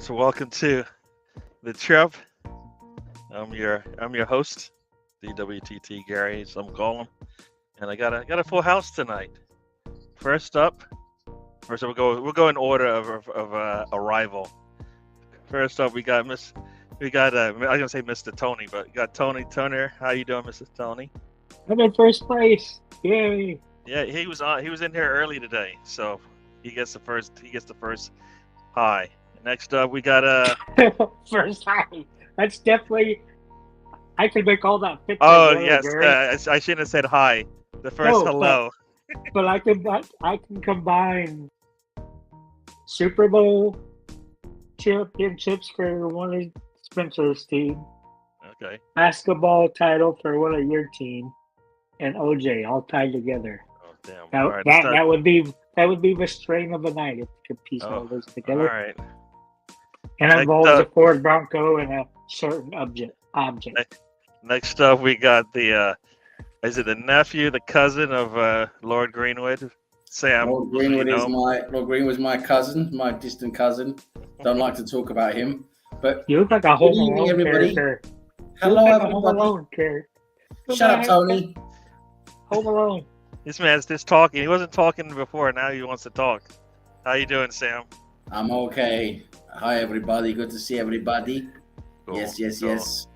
So welcome to the trip. I'm your host, DWTT Gary, some call him, and I got a full house tonight. First up, we'll go in order of arrival. First up, we got I was gonna say Mr. Tony, but we got Tony Turner. How you doing, Mr. Tony? I'm in first place. Yay! Yeah, he was in here early today, so he gets the first high. Next up, we got First high. That's definitely. I could make all that fit. Oh together, yes, Gary. I shouldn't have said hi. The first No, hello. But I can combine Super Bowl championships for one of Spencer's team, Okay. basketball title for one of your team, and OJ all tied together. Oh damn. That, All right. that would be the strain of the night if you could piece all those All together. right. And it involves a Ford Bronco and a certain object. Next up, we got the is it the nephew, the cousin of Lord Greenwood, Sam? Lord Greenwood is my cousin, my distant cousin. Don't like to talk about him, but you look like a Home Alone everybody. character. Hello, like everybody. Home Alone character. Shut up, Tony. Home Alone. This man's just talking. He wasn't talking before. Now he wants to talk. How you doing, Sam? I'm okay. Hi, everybody. Good to see everybody. Cool. Yes.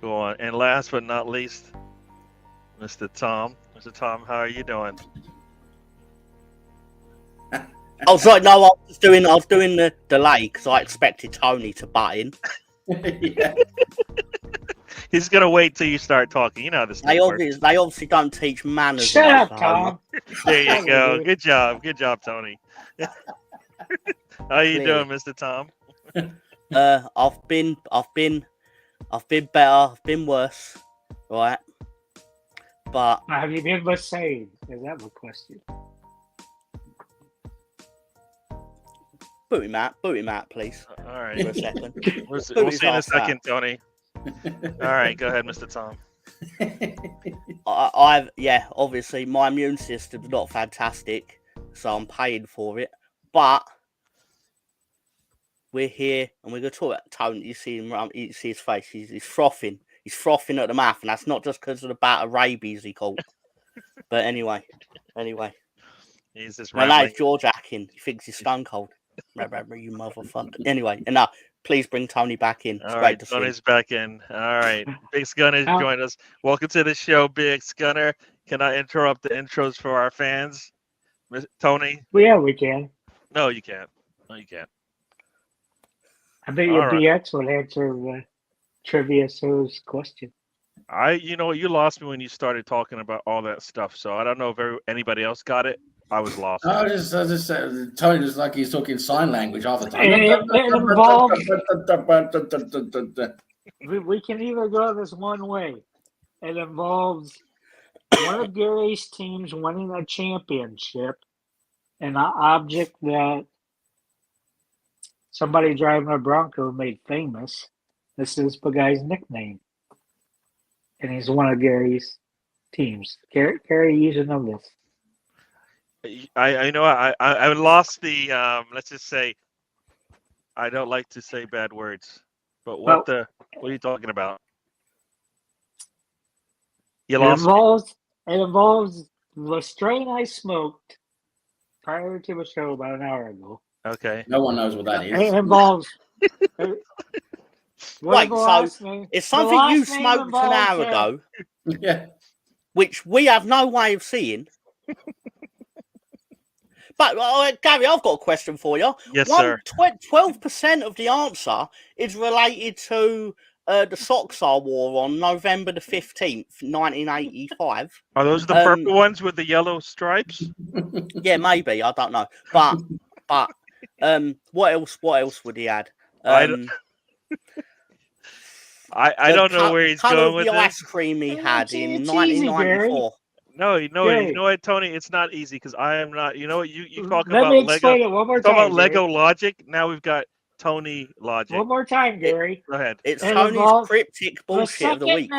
Go on. And last but not least, Mr. Tom. Mr. Tom, how are you doing? Oh, sorry, no, I was doing the delay because I expected Tony to butt in. Yeah. He's gonna wait till you start talking. You know how this They works. obviously don't teach manners. Shut up, Tom. There you go. Good job, Tony. How you doing, Mr. Tom? I've been better. I've been worse, right? But have you been the same? Is that my question? boot him out, please. All right. For a second. We'll see in a second, Tony. All right, go ahead, Mr. Tom. Obviously my immune system's not fantastic, so I'm paying for it. But we're here and we're gonna talk about Tony. You see him, you see his face. He's frothing. He's frothing at the mouth, and that's not just because of the bout of rabies he caught. But anyway, he's just my name's George Akin. He thinks he's stone cold. You motherfucker. Anyway, and now please bring Tony back in. It's great to see. Tony's back in. All right, Big Gunner joined us. Welcome to the show, Big Gunner. Can I interrupt the intros for our fans, Tony? Well, yeah, we can. No, you can't. I bet your BX would answer the Trivia Show's question. You lost me when you started talking about all that stuff. So I don't know if anybody else got it. I was lost. I just Tony was like he's talking sign language half the time. We can either go this one way. It involves one of Gary's teams winning a championship and an object that somebody driving a Bronco made famous. This is the guy's nickname. And he's one of Gary's teams. Gary, you should know this. I know I lost the let's just say I don't like to say bad words, but what are you talking about? It involves the strain I smoked prior to the show about an hour ago. Okay. No one knows what that is. It involves Wait, so it's something you smoked an hour ago, yeah, which we have no way of seeing. But Gary, I've got a question for you. Yes, sir. 12% of the answer is related to the Soxar War on November the 15th, 1985. Are those the purple ones with the yellow stripes? Yeah, maybe. I don't know. But what else would he add? I don't know where he's going with the this. Ice cream he had in 1994. No, you know what, Tony? It's not easy because I am not. You know what? You talk Let about me Lego. explain it one more time, About Lego Gary. logic. Now we've got Tony logic. One more time, Gary. Go ahead. It's Tony's cryptic bullshit of the week.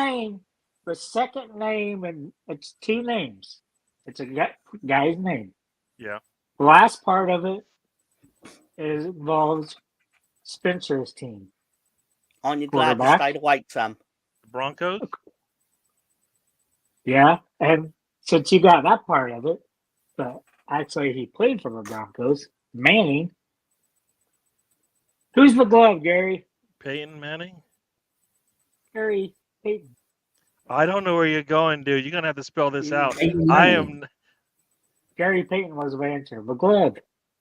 The second name, and it's two names. It's a guy's name. Yeah. The last part of it involves Spencer's team. Aren't you glad you Quarterback? stayed awake, Sam? The Broncos. Yeah, and since you got that part of it, but actually he played for the Broncos. Manning. Who's the glove, Gary? Peyton Manning. Gary Peyton. I don't know where you're going, dude. You're gonna have to spell this out. Peyton I Manning. am. Gary Payton was the answer. The glove.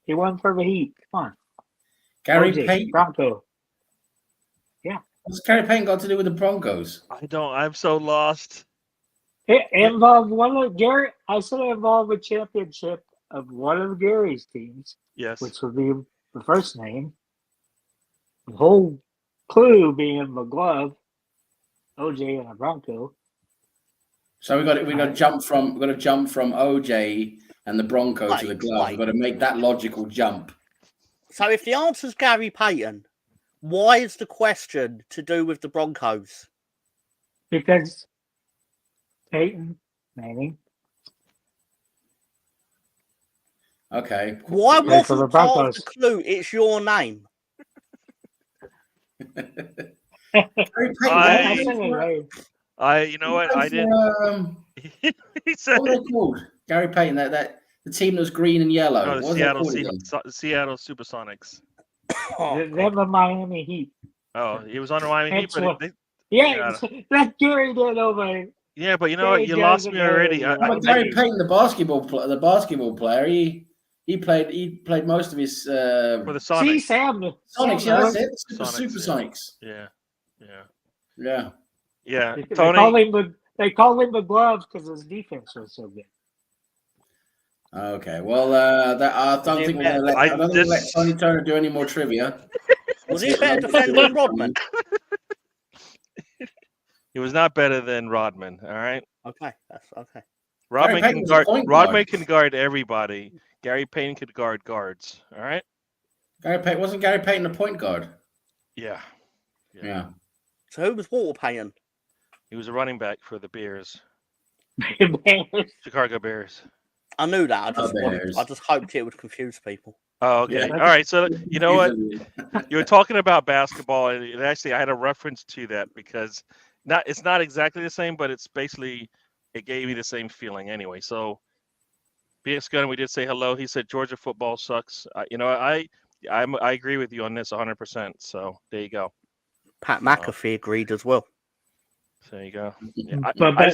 He won for the Heat. Come on. Gary OJ, Payton. Bronco. What's Gary Payton got to do with the Broncos? I don't. I'm so lost. It involved one of Gary. I said it involved a championship of one of Gary's teams, Yes. which would be the first name. The whole clue being the glove, OJ and a Bronco. So we got to jump from OJ and the Bronco to the glove. We've got to make that logical jump. So if the answer's Gary Payton, why is the question to do with the Broncos? Because Peyton Manning. Okay. Why Play for the wasn't part of Broncos. the clue it's your name? Gary Payton. I said it right. You know what? I didn't. He said. What were they called? Gary Payton. That the team that was green and yellow. No, What the was Seattle that called again? Seattle Supersonics. They're the Miami Heat. Oh, he was on the Miami Heat, That's what- but Yeah, that Gary did over. yeah, but you know what? Gary You lost does me it already. very But Gary Payton, the basketball player, he played most of his for the Sonics. See, Sam. Sonics. Yeah, that's it. Sonics, Supersonics. Yeah. Yeah. Yeah. They Tony. call him the glove because his defense was so good. Okay. Well, I don't think we're going to let Tony Turner do any more trivia. Was he a better defender than Rodman? He was not better than Rodman. All right. Okay, that's okay. Rodman Payton can was a guard. point Rodman guard. can guard everybody. Gary Payton could guard guards. All right. Wasn't Gary Payton a point guard? Yeah. Yeah. So who was Walter Payton? He was a running back for the Bears, Bears. Chicago Bears. I knew that. Bears. I just hoped it would confuse people. Oh, okay. Yeah. All right. So you know what? You were talking about basketball, and actually, I had a reference to that because it's not exactly the same, but it's basically it gave me the same feeling anyway. So, BX Gunn, we did say hello. He said Georgia football sucks. I agree with you on this 100%. So there you go. Pat McAfee agreed as well. So there you go. Yeah, I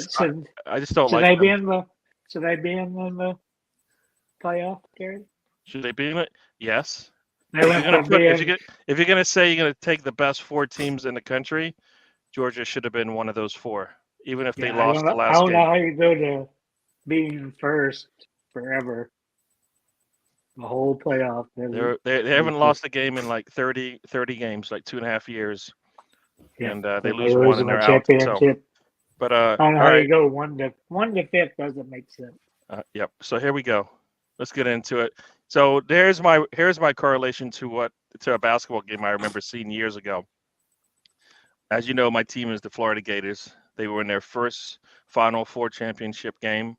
just don't Should like. they them. be in the? Should they be in the playoff, Gary? Should they be in it? Yes. They If went you're, gonna from put, being, if you're gonna say you're gonna take the best 4 teams in the country, Georgia should have been one of those 4, even if they lost the I last don't know game. how you go to being first forever. The whole playoff. They haven't lost a game in like 30 games, like 2.5 years, Yeah. and they lose one and they're out. So, but I don't know all how right, you go 1 to 5 doesn't make sense. yep. So here we go. Let's get into it. So here's my correlation to a basketball game I remember seeing years ago. As you know, my team is the Florida Gators. They were in their first Final Four championship game.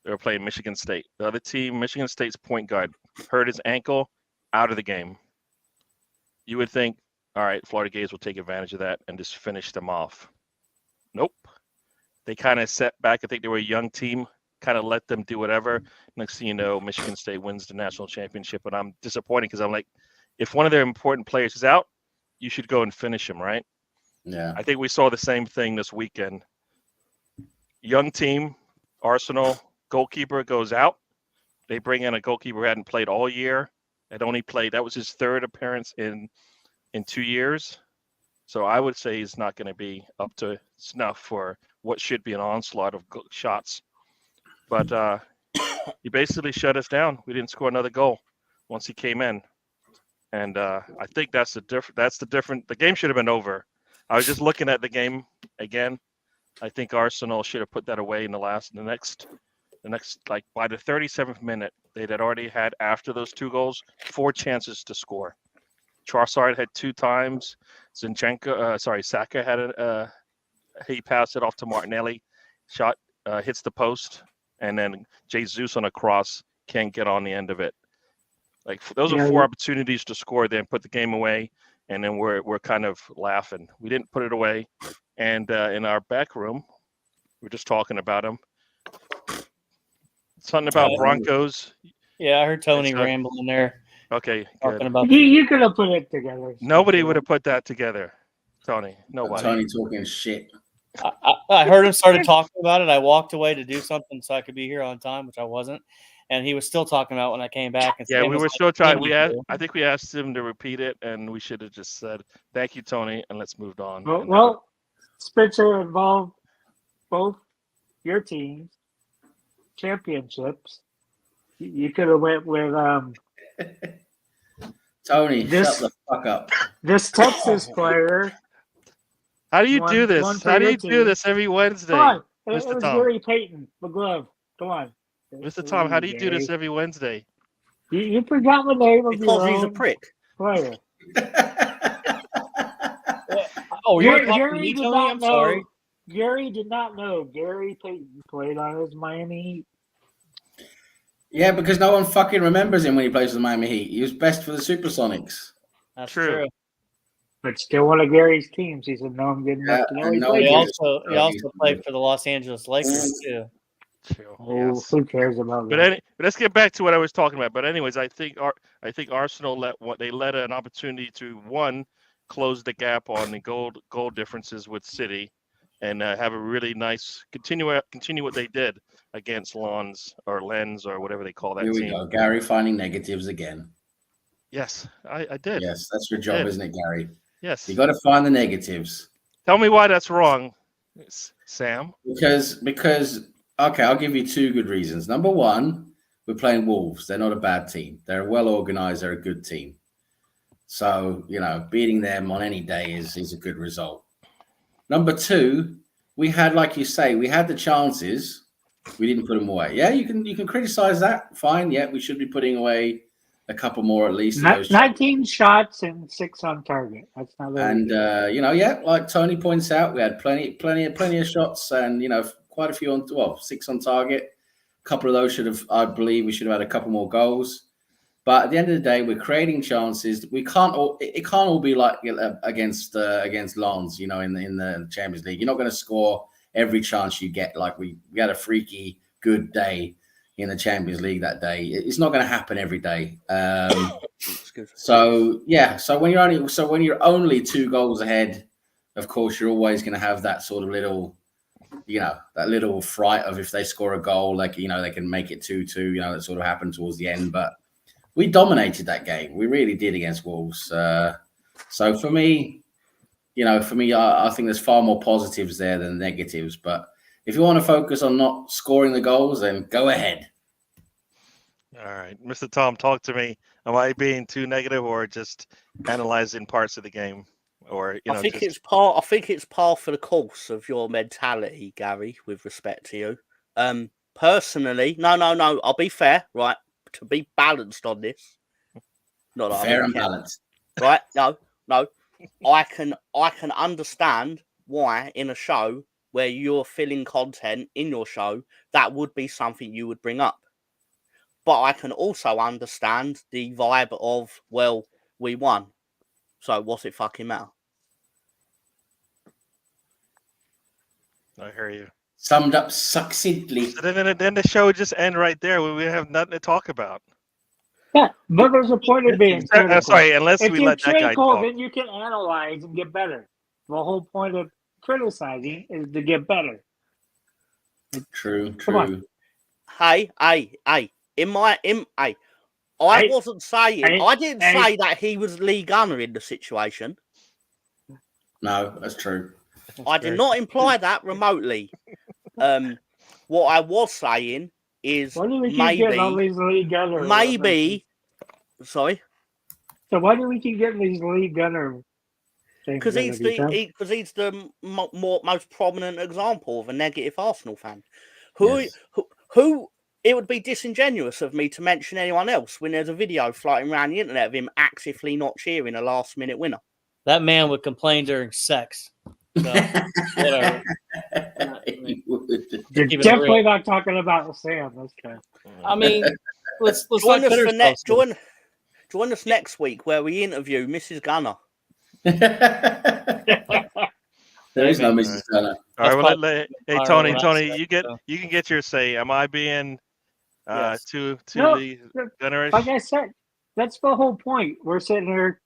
They were playing Michigan State. The other team, Michigan State's point guard, hurt his ankle, out of the game. You would think, all right, Florida Gators will take advantage of that and just finish them off. Nope. They kind of set back. I think they were a young team, kind of let them do whatever. Next thing you know, Michigan State wins the national championship. And I'm disappointed because I'm like, if one of their important players is out, you should go and finish him, right? Yeah. I think we saw the same thing this weekend. Young team, Arsenal, goalkeeper goes out. They bring in a goalkeeper who hadn't played all year. That was his 3rd appearance in 2 years. So I would say he's not going to be up to snuff for what should be an onslaught of shots. But he basically shut us down. We didn't score another goal once he came in. And I think that's the different. The game should have been over. I was just looking at the game again. I think Arsenal should have put that away in the next, like by the 37th minute, they'd already had, after those 2 goals, 4 chances to score. Trossard had 2 times. Saka had he passed it off to Martinelli. Shot hits the post, and then Jesus on a cross can't get on the end of it. Like those are 4 opportunities to score, then put the game away, and then we're kind of laughing. We didn't put it away, and in our back room, we're just talking about them. Something about Broncos. Yeah, I heard Tony rambling there. Okay, talking good. about You could have put it together. Nobody would have put that together, Tony. Nobody. Tony talking shit. I heard him started talking about it. I walked away to do something so I could be here on time, which I wasn't. And he was still talking about it when I came back. And Yeah, Sam we was were like, still trying. "Thank I think we asked him to repeat it, and we should have just said, "Thank you, Tony," and let's move on. Well, Spencer, involved both your teams championships. You could have went with Tony, shut the fuck up. this Texas player. How do you do this? How do you do team. this every Wednesday? Come on. It Mr. was Tom. Gary Payton, McGlove. Come on. Mr. Tom, how do you do this every Wednesday? You forgot the name of Because your he's a own prick. player. "Oh, you're Gary, talking to Gary me, did Tony? not I'm know. sorry." Gary did not know Gary Payton played on his Miami Heat. Yeah, because no one fucking remembers him when he plays for the Miami Heat. He was best for the Supersonics. That's True. true. But still one of Gary's teams. He said, "No, I'm good enough to know he and no played." He Yeah. also played for the Los Angeles Lakers too. True. Oh, Yes. who cares about But that? let's get back to what I was talking about. But anyways, I think Arsenal let an opportunity to close the gap on the goal differences with City, and have a really nice continue what they did against Lens or whatever they call that Here we team. go. Gary finding negatives again. Yes, I did. Yes, that's your job, isn't it, Gary? Yes. You got to find the negatives. Tell me why that's wrong, Sam. Because okay, I'll give you 2 good reasons. Number one, we're playing Wolves. They're not a bad team. They're well organized. They're a good team. So, beating them on any day is a good result. Number 2, we had, like you say, we had the chances. We didn't put them away. Yeah, you can criticize that. Fine. Yeah, we should be putting away a couple more at least. 19 shots and 6 on target. That's not very And good. like Tony points out, we had plenty of shots, and quite a few 6 on target. A couple of those I believe we should have had a couple more goals. But at the end of the day, we're creating chances. It can't all be like against Lens, in the Champions League. You're not going to score every chance you get. Like we had a freaky good day in the Champions League that day. It's not going to happen every day. So when you're only 2 goals ahead, of course you're always going to have that sort of little, that little fright of if they score a goal, like they can make it 2-2. That sort of happened towards the end, but we dominated that game. We really did against Wolves. So for me, I think there's far more positives there than negatives. But if you want to focus on not scoring the goals, then go ahead. All right, Mr. Tom, talk to me. Am I being too negative, or just analyzing parts of the game, or I think it's part for the course of your mentality, Gary. With respect to you, personally, no. I'll be fair, right? To be balanced on this, not that fair and balanced, right? No. I can understand why in a show where you're filling content in your show, that would be something you would bring up. But I can also understand the vibe of, well, we won, so what's it fucking matter? I hear you. Summed up succinctly. So then the show would just end right there. We have nothing to talk about. Yeah, but there's a point of being critical. Sorry, unless if we you're let that guy critical, talk. then you can analyze and get better. The whole point of criticizing is to get better. True. Come on. Hey. I wasn't saying. I didn't say that he was Lee Gunner in the situation. No, that's true. I did not imply that remotely. What I was saying is why do we keep getting all these Lee Gunner? Sorry. So why do we keep getting these Lee Gunner? Because he's the most prominent example of a negative Arsenal fan. Who it would be disingenuous of me to mention anyone else when there's a video floating around the internet of him actively not cheering a last-minute winner. That man would complain during sex. So, whatever. You're definitely not talking about Sam. That's good. I mean, let's join not us kid for ourselves. Join us next week where we interview Mrs. Gunner. There is no Amen. Mrs. Gunner. All right, That's well, hey fire Tony, what I Tony, said, you can get your say. Am I being Yes. too No, the gunnerish? like I said, that's the whole point. We're sitting here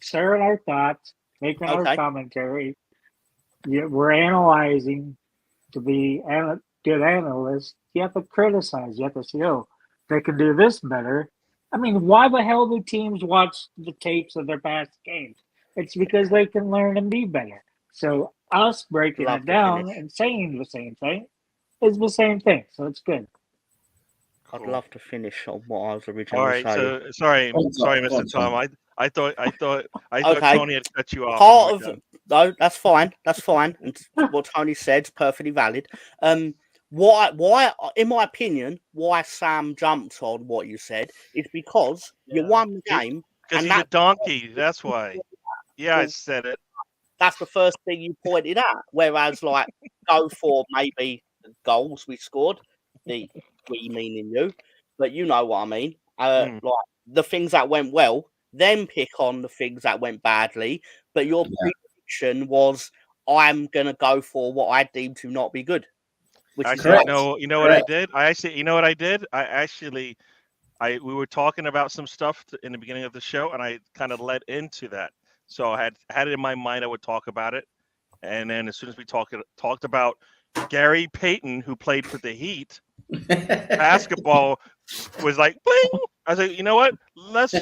sharing our thoughts, making our Okay. commentary. Yeah, we're analyzing to be good analysts. You have to criticize. You have to say, oh, they can do this better. I mean, why the hell do teams watch the tapes of their past games? It's because they can learn and be better. So us breaking Love it to down finish. and saying the same thing is the same thing. So it's good. I'd Cool. love to finish on what I was All originally right, saying. so sorry, Go on, Mr. Tom. Tom. I thought Okay. Tony had cut you off. Part You of were done. no, that's fine. That's fine. And what Tony said is perfectly valid. Why, in my opinion, why Sam jumped on what you said is because you Yeah. won the game, Because and he's a donkey. That's why. Yeah, I said it. that's the first thing you pointed out. Whereas, like, go for maybe the goals we scored, we meaning you, but you know what I mean. Mm. Like the things that went well, then pick on the things that went badly. But your Yeah. prediction was, I'm gonna go for what I deem to not be good, which is Actually, correct. you know what I did? You know what I did? We were talking about some stuff in the beginning of the show, and I kind of led into that. So I had it in my mind I would talk about it, and then as soon as we talked about Gary Payton, who played for the Heat, basketball was like bling. I was like, you know what? Let's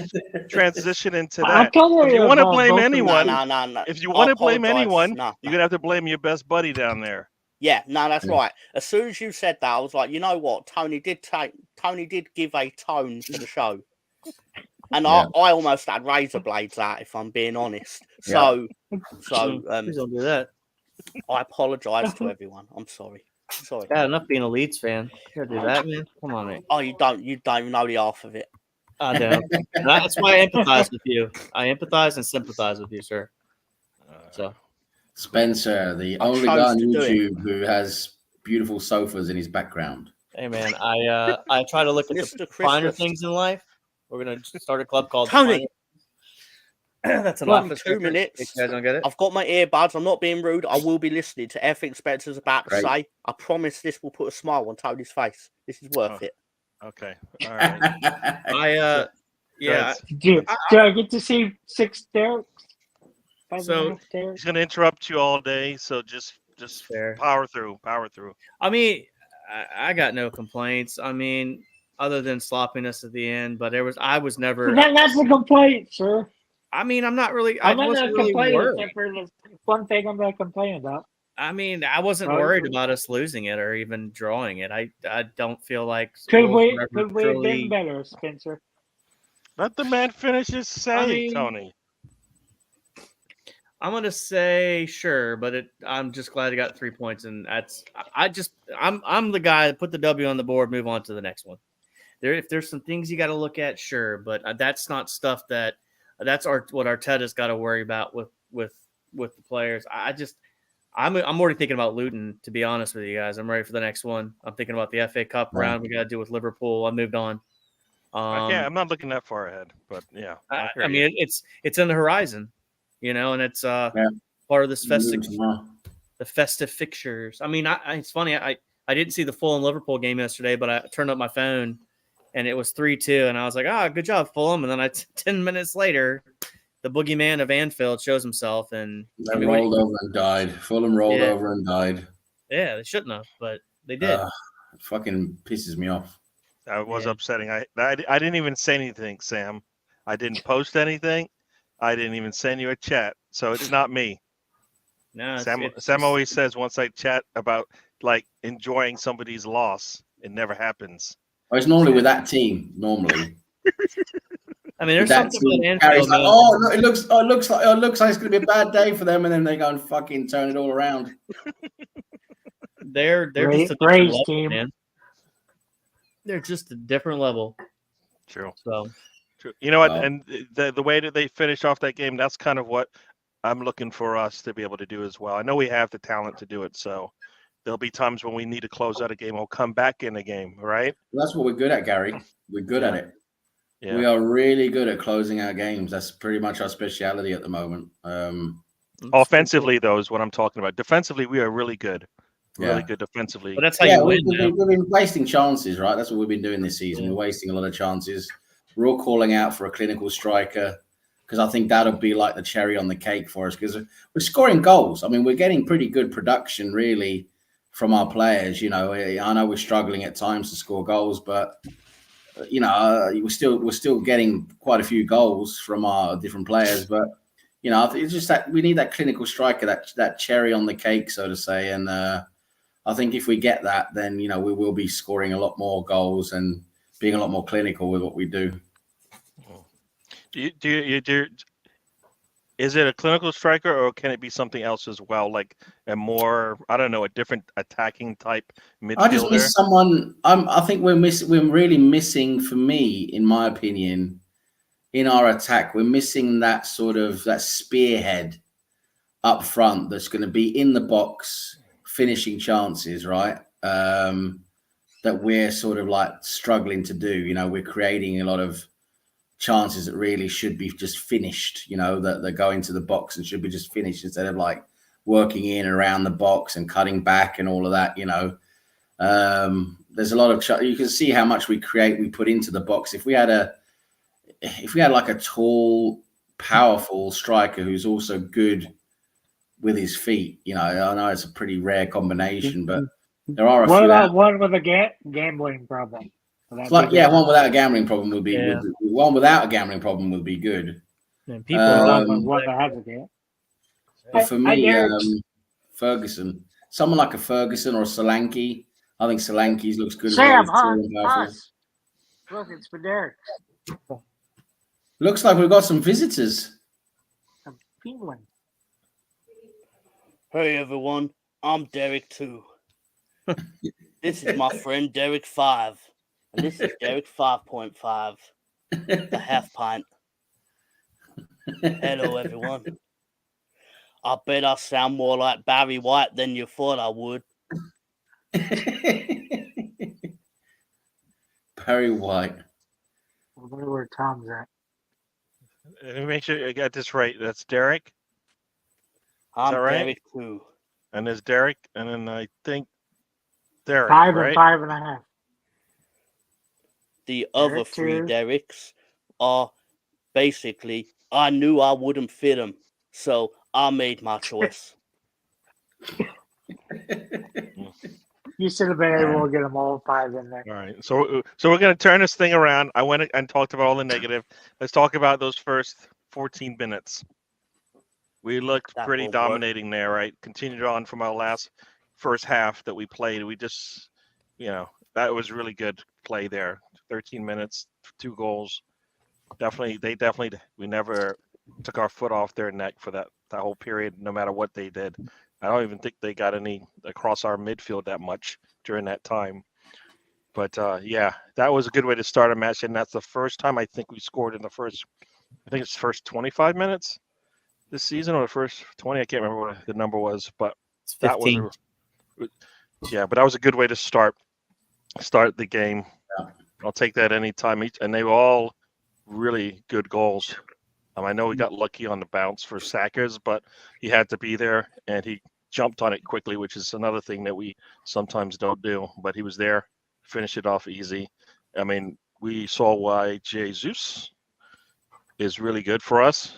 transition into I'll that. tell If you you want to about blame both of anyone, no. if you I want to blame apologise. anyone, No. you're gonna have to blame your best buddy down there. Yeah, no, that's Yeah. right. As soon as you said that, I was like, you know what? Tony did give a tone to the show, and Yeah. I almost had razor blades out, if I'm being honest. Yeah. So Please don't do that. I apologise to everyone. I'm sorry. Bad enough being a Leeds fan. You gotta do that, man. Come on, mate. Oh, you don't know the half of it. I don't. That's why I empathize with you. I empathize and sympathize with you, sir. So Spencer, the I only chose guy on to do it. YouTube who has beautiful sofas in his background. hey, man, I try to look at the Mr. finer Christmas. things in life. We're gonna start a club called Tony. That's an Well, office 2 reference. minutes. You guys don't get it? I've got my earbuds. I'm not being rude. I will be listening to everything Spencer's about to Great. say. I promise this will put a smile on Tony's face. This is worth it. Okay. All right. Yeah. Do I get to see 6 stairs? So- He's gonna interrupt you all day, so just Fair. power through. I mean, I got no complaints. I mean, other than sloppiness at the end, but I was never. That's a complaint, sir. I mean, I'm not really. I'm not wasn't going to really complain worried. except for the one thing I'm going to complain about. I mean, I wasn't Right. worried about us losing it or even drawing it. I don't feel like Could rules we were ever have been truly- better, Spencer? Let the man finish his say, mean- Tony. I'm gonna say sure, but I'm just glad I got 3 points, and I'm the guy that put the W on the board. Move on to the next one. If there's some things you got to look at, sure, but that's not stuff that's what Arteta's got to worry about with the players. I'm already thinking about Luton, to be honest with you guys. I'm ready for the next one. I'm thinking about the FA Cup round we got to do with Liverpool. I moved on. I'm not looking that far ahead, but yeah. I mean, it's in the horizon, and it's part of this the festive fixtures. I mean, it's funny. I didn't see the Fulham Liverpool game yesterday, but I turned up my phone and it was 3-2, and I was like, good job, Fulham. And then 10 minutes later, the boogeyman of Anfield shows himself, and They rolled over and died. Fulham rolled over and died. Yeah, they shouldn't have, but they did. It fucking pisses me off. That was upsetting. I didn't even say anything, Sam. I didn't post anything. I didn't even send you a chat. So it's not me. No, Sam always says once I chat about like enjoying somebody's loss, it never happens. Oh, it's normally with that team. Normally, I mean, there's that something team about carries Anfield. like, it looks like it's going to be a bad day for them, and then they go and fucking turn it all around. They're just a different level, team. man. They're just a different level. True. So, true. You know what? And the way that they finish off that game, that's kind of what I'm looking for us to be able to do as well. I know we have the talent to do it, so there'll be times when we need to close out a game. We'll come back in a game, right? That's what we're good at, Gary. We're good at it. Yeah. We are really good at closing out games. That's pretty much our speciality at the moment. Offensively, though, is what I'm talking about. Defensively, we are really good. Really Yeah. good defensively. But that's how Yeah, you win. we've been wasting chances, right? That's what we've been doing this season. Yeah. We're wasting a lot of chances. We're all calling out for a clinical striker because I think that'll be like the cherry on the cake for us because we're scoring goals. I mean, we're getting pretty good production, really, from our players. You know, I know we're struggling at times to score goals, but you know, we're still getting quite a few goals from our different players. But you know, it's just that we need that clinical striker, that cherry on the cake, so to say, and. I think if we get that, then, you know, we will be scoring a lot more goals and being a lot more clinical with what we do. Is it a clinical striker or can it be something else as well? Like a more, I don't know, a different attacking type midfielder? I just miss someone. I think we're really missing, for me, in my opinion, in our attack, we're missing that spearhead up front that's going to be in the box, finishing chances, right? That we're sort of like struggling to do. You know, we're creating a lot of chances that really should be just finished, you know, that go into the box and should be just finished instead of like working in and around the box and cutting back and all of that, you know. There's a lot of you can see how much we put into the box. If we had like a tall, powerful striker who's also good with his feet, you know, I know it's a pretty rare combination, but there are a few. What about one with a gambling problem? One without a gambling problem would be one without a gambling problem would be good. And people one that has a game. But for me, Ferguson, someone like a Ferguson or a Solanke. I think Solanke's looks good. Sam, us. Look, it's for Derek. Looks like we've got some visitors. I'm feeling. Hey everyone, I'm Derek 2. This is my friend Derek 5. And this is Derek 5.5. The half pint. Hello everyone. I bet I sound more like Barry White than you thought I would. Barry White. I wonder where Tom's at. Let me make sure I got this right. That's Derek. I'm right? Derek 2. And there's Derek, and then I think Derek, 5 right? and 5.5. The other three Dereks are basically, I knew I wouldn't fit them, so I made my choice. You should have been able to get them all 5 in there. All right. So we're going to turn this thing around. I went and talked about all the negative. Let's talk about those first 14 minutes. We looked pretty dominating there, right? Continued on from our first half that we played. We just, you know, that was really good play there. 13 minutes, 2 goals. We never took our foot off their neck for that whole period, no matter what they did. I don't even think they got any across our midfield that much during that time. But yeah, that was a good way to start a match, and that's the first time I think we scored in the first 25 minutes this season, or the first 20. I can't remember what the number was, but that was but that was a good way to start the game. Yeah. I'll take that anytime. And they were all really good goals. I know we got lucky on the bounce for Sackers, but he had to be there, and he jumped on it quickly, which is another thing that we sometimes don't do. But he was there, finished it off easy. I mean, we saw why Jesus is really good for us.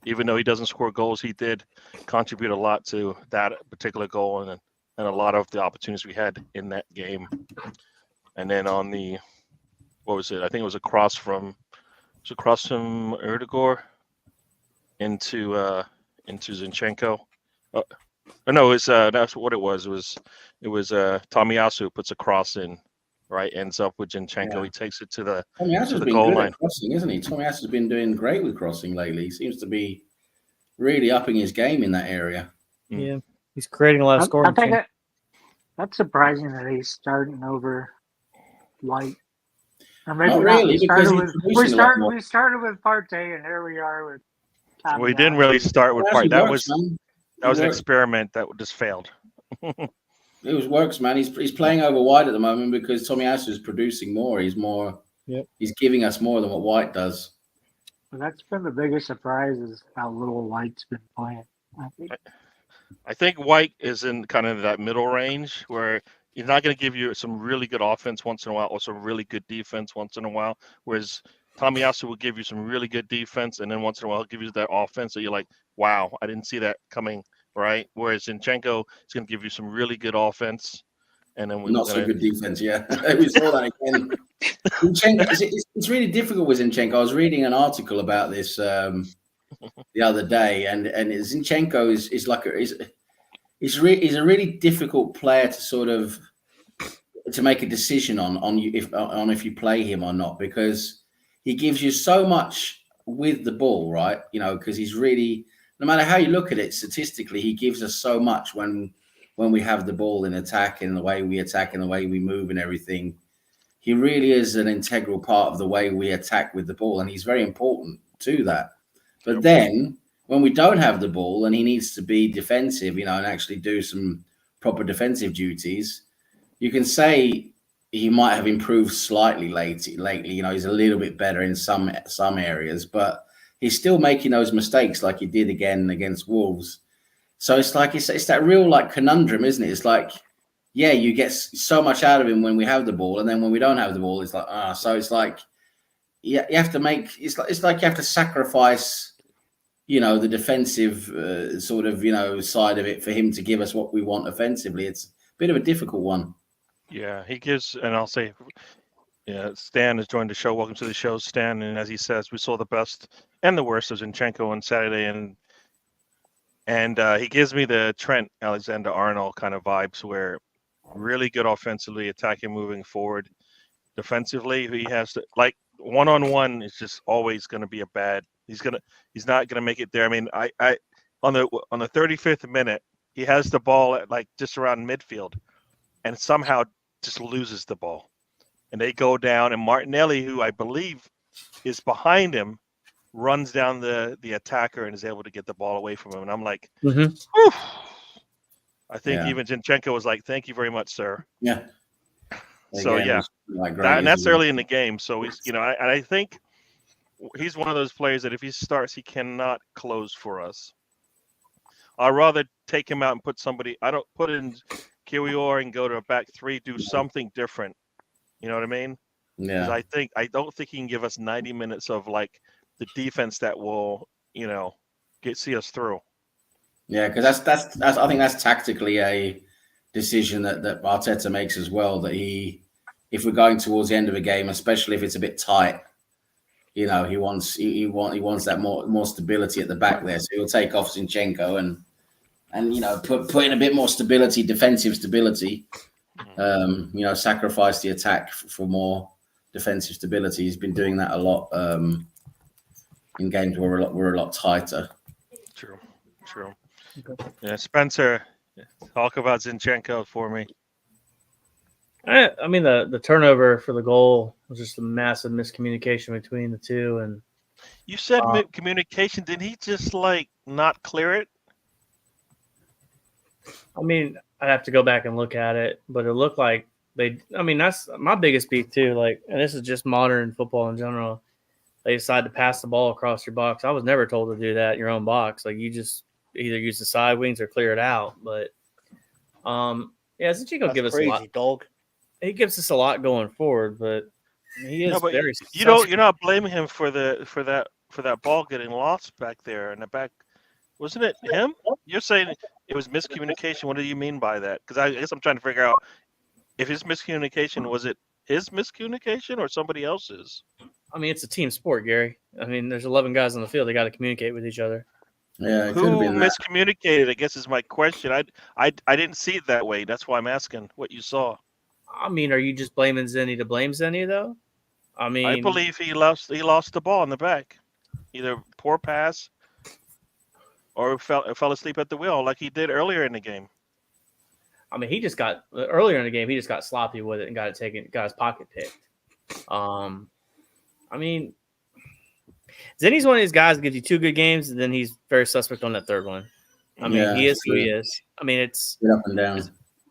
Even though he doesn't score goals, he did contribute a lot to that particular goal and a lot of the opportunities we had in that game. And then on the, what was it? I think it was a cross from Erdogan into Zinchenko. No, that's what it was. It was Tomiyasu puts a cross in, right? Ends up with Zinchenko. Yeah. He takes it to the goal line. Crossing, isn't he? Tomiyasu's been doing great with crossing lately. He seems to be really upping his game in that area. Yeah, he's creating a lot of scoring. I think that's surprising that he's starting over White. Or maybe not really, we started with Partey, and here we are with. We didn't really start with Partey. That was an experiment that just failed. It works, man. He's playing over wide at the moment because Tomiyasu is producing more. He's more He's giving us more than what White does. But that's been the biggest surprise is how little White's been playing. I think. I think White is in kind of that middle range where he's not going to give you some really good offense once in a while or some really good defense once in a while. Whereas Tomiyasu will give you some really good defense, and then once in a while he'll give you that offense that you're like, wow, I didn't see that coming, right? Whereas Zinchenko is going to give you some really good offense, and then Not so good defense, yeah. We saw that again. It's really difficult with Zinchenko. I was reading an article about this the other day, and Zinchenko is like he's a really difficult player to sort of to make a decision on if you play him or not, because he gives you so much with the ball, right? You know, because he's really, no matter how you look at it statistically, he gives us so much when we have the ball in attack and the way we attack and the way we move and everything. He really is an integral part of the way we attack with the ball, and he's very important to that. But then when we don't have the ball and he needs to be defensive, you know, and actually do some proper defensive duties, you can say he might have improved slightly lately. You know, he's a little bit better in some areas, but he's still making those mistakes like he did again against Wolves. So it's like it's that real like conundrum, isn't it? It's like, yeah, you get so much out of him when we have the ball, and then when we don't have the ball, it's like So it's like you have to make it's like you have to sacrifice, you know, the defensive sort of, you know, side of it for him to give us what we want offensively. It's a bit of a difficult one. Yeah, he gives, and I'll say, yeah, Stan has joined the show. Welcome to the show, Stan. And as he says, we saw the best and the worst of Zinchenko on Saturday, and he gives me the Trent Alexander-Arnold kind of vibes, where really good offensively, attacking, moving forward. Defensively, he has to, like, one-on-one is just always going to be a bad. He's not gonna make it there. I mean, I on the 35th minute, he has the ball at like just around midfield, and somehow just loses the ball, and they go down. And Martinelli, who I believe is behind him, runs down the attacker and is able to get the ball away from him. And I'm like, I think even Zinchenko was like, "Thank you very much, sir." Yeah. So Again, yeah, like and that's early in the game. So he's, you know, I think he's one of those players that if he starts, he cannot close for us. I'd rather take him out and put somebody. I don't put in Kiwior and go to a back three, do something different. You know what I mean? Yeah. I don't think he can give us 90 minutes of like the defense that will, you know, see us through. Yeah, because that's I think that's tactically a decision that Arteta makes as well. That if we're going towards the end of a game, especially if it's a bit tight, you know, he wants that more stability at the back there. So he'll take off Zinchenko and you know put in a bit more stability, defensive stability. You know, sacrifice the attack for more defensive stability. He's been doing that a lot in games where we're a lot tighter. True. Yeah, Spencer, talk about Zinchenko for me. I mean, the turnover for the goal was just a massive miscommunication between the two. And you said communication. Did he just like not clear it? I mean, I'd have to go back and look at it, but it looked like that's my biggest beef too. Like, and this is just modern football in general. They decide to pass the ball across your box. I was never told to do that in your own box. Like, you just either use the side wings or clear it out. But Zinchenko gives us a lot. Dog. He gives us a lot going forward, but he is very. You're not blaming him for that ball getting lost back there in the back. Wasn't it him? You're saying it was miscommunication. What do you mean by that? Because I guess I'm trying to figure out if his miscommunication, was it his miscommunication or somebody else's? I mean, it's a team sport, Gary. I mean, there's 11 guys on the field. They got to communicate with each other. Yeah, it who miscommunicated? I guess is my question. I didn't see it that way. That's why I'm asking what you saw. I mean, are you just blaming Zenny to blame Zenny though? I mean, I believe he lost the ball in the back, either poor pass or fell asleep at the wheel like he did earlier in the game. I mean, he just got earlier in the game. He just got sloppy with it and got his pocket picked. I mean, Zenny's one of these guys that gives you 2 good games, and then he's very suspect on that third one. I mean, he is who he is. I mean, it's up and down.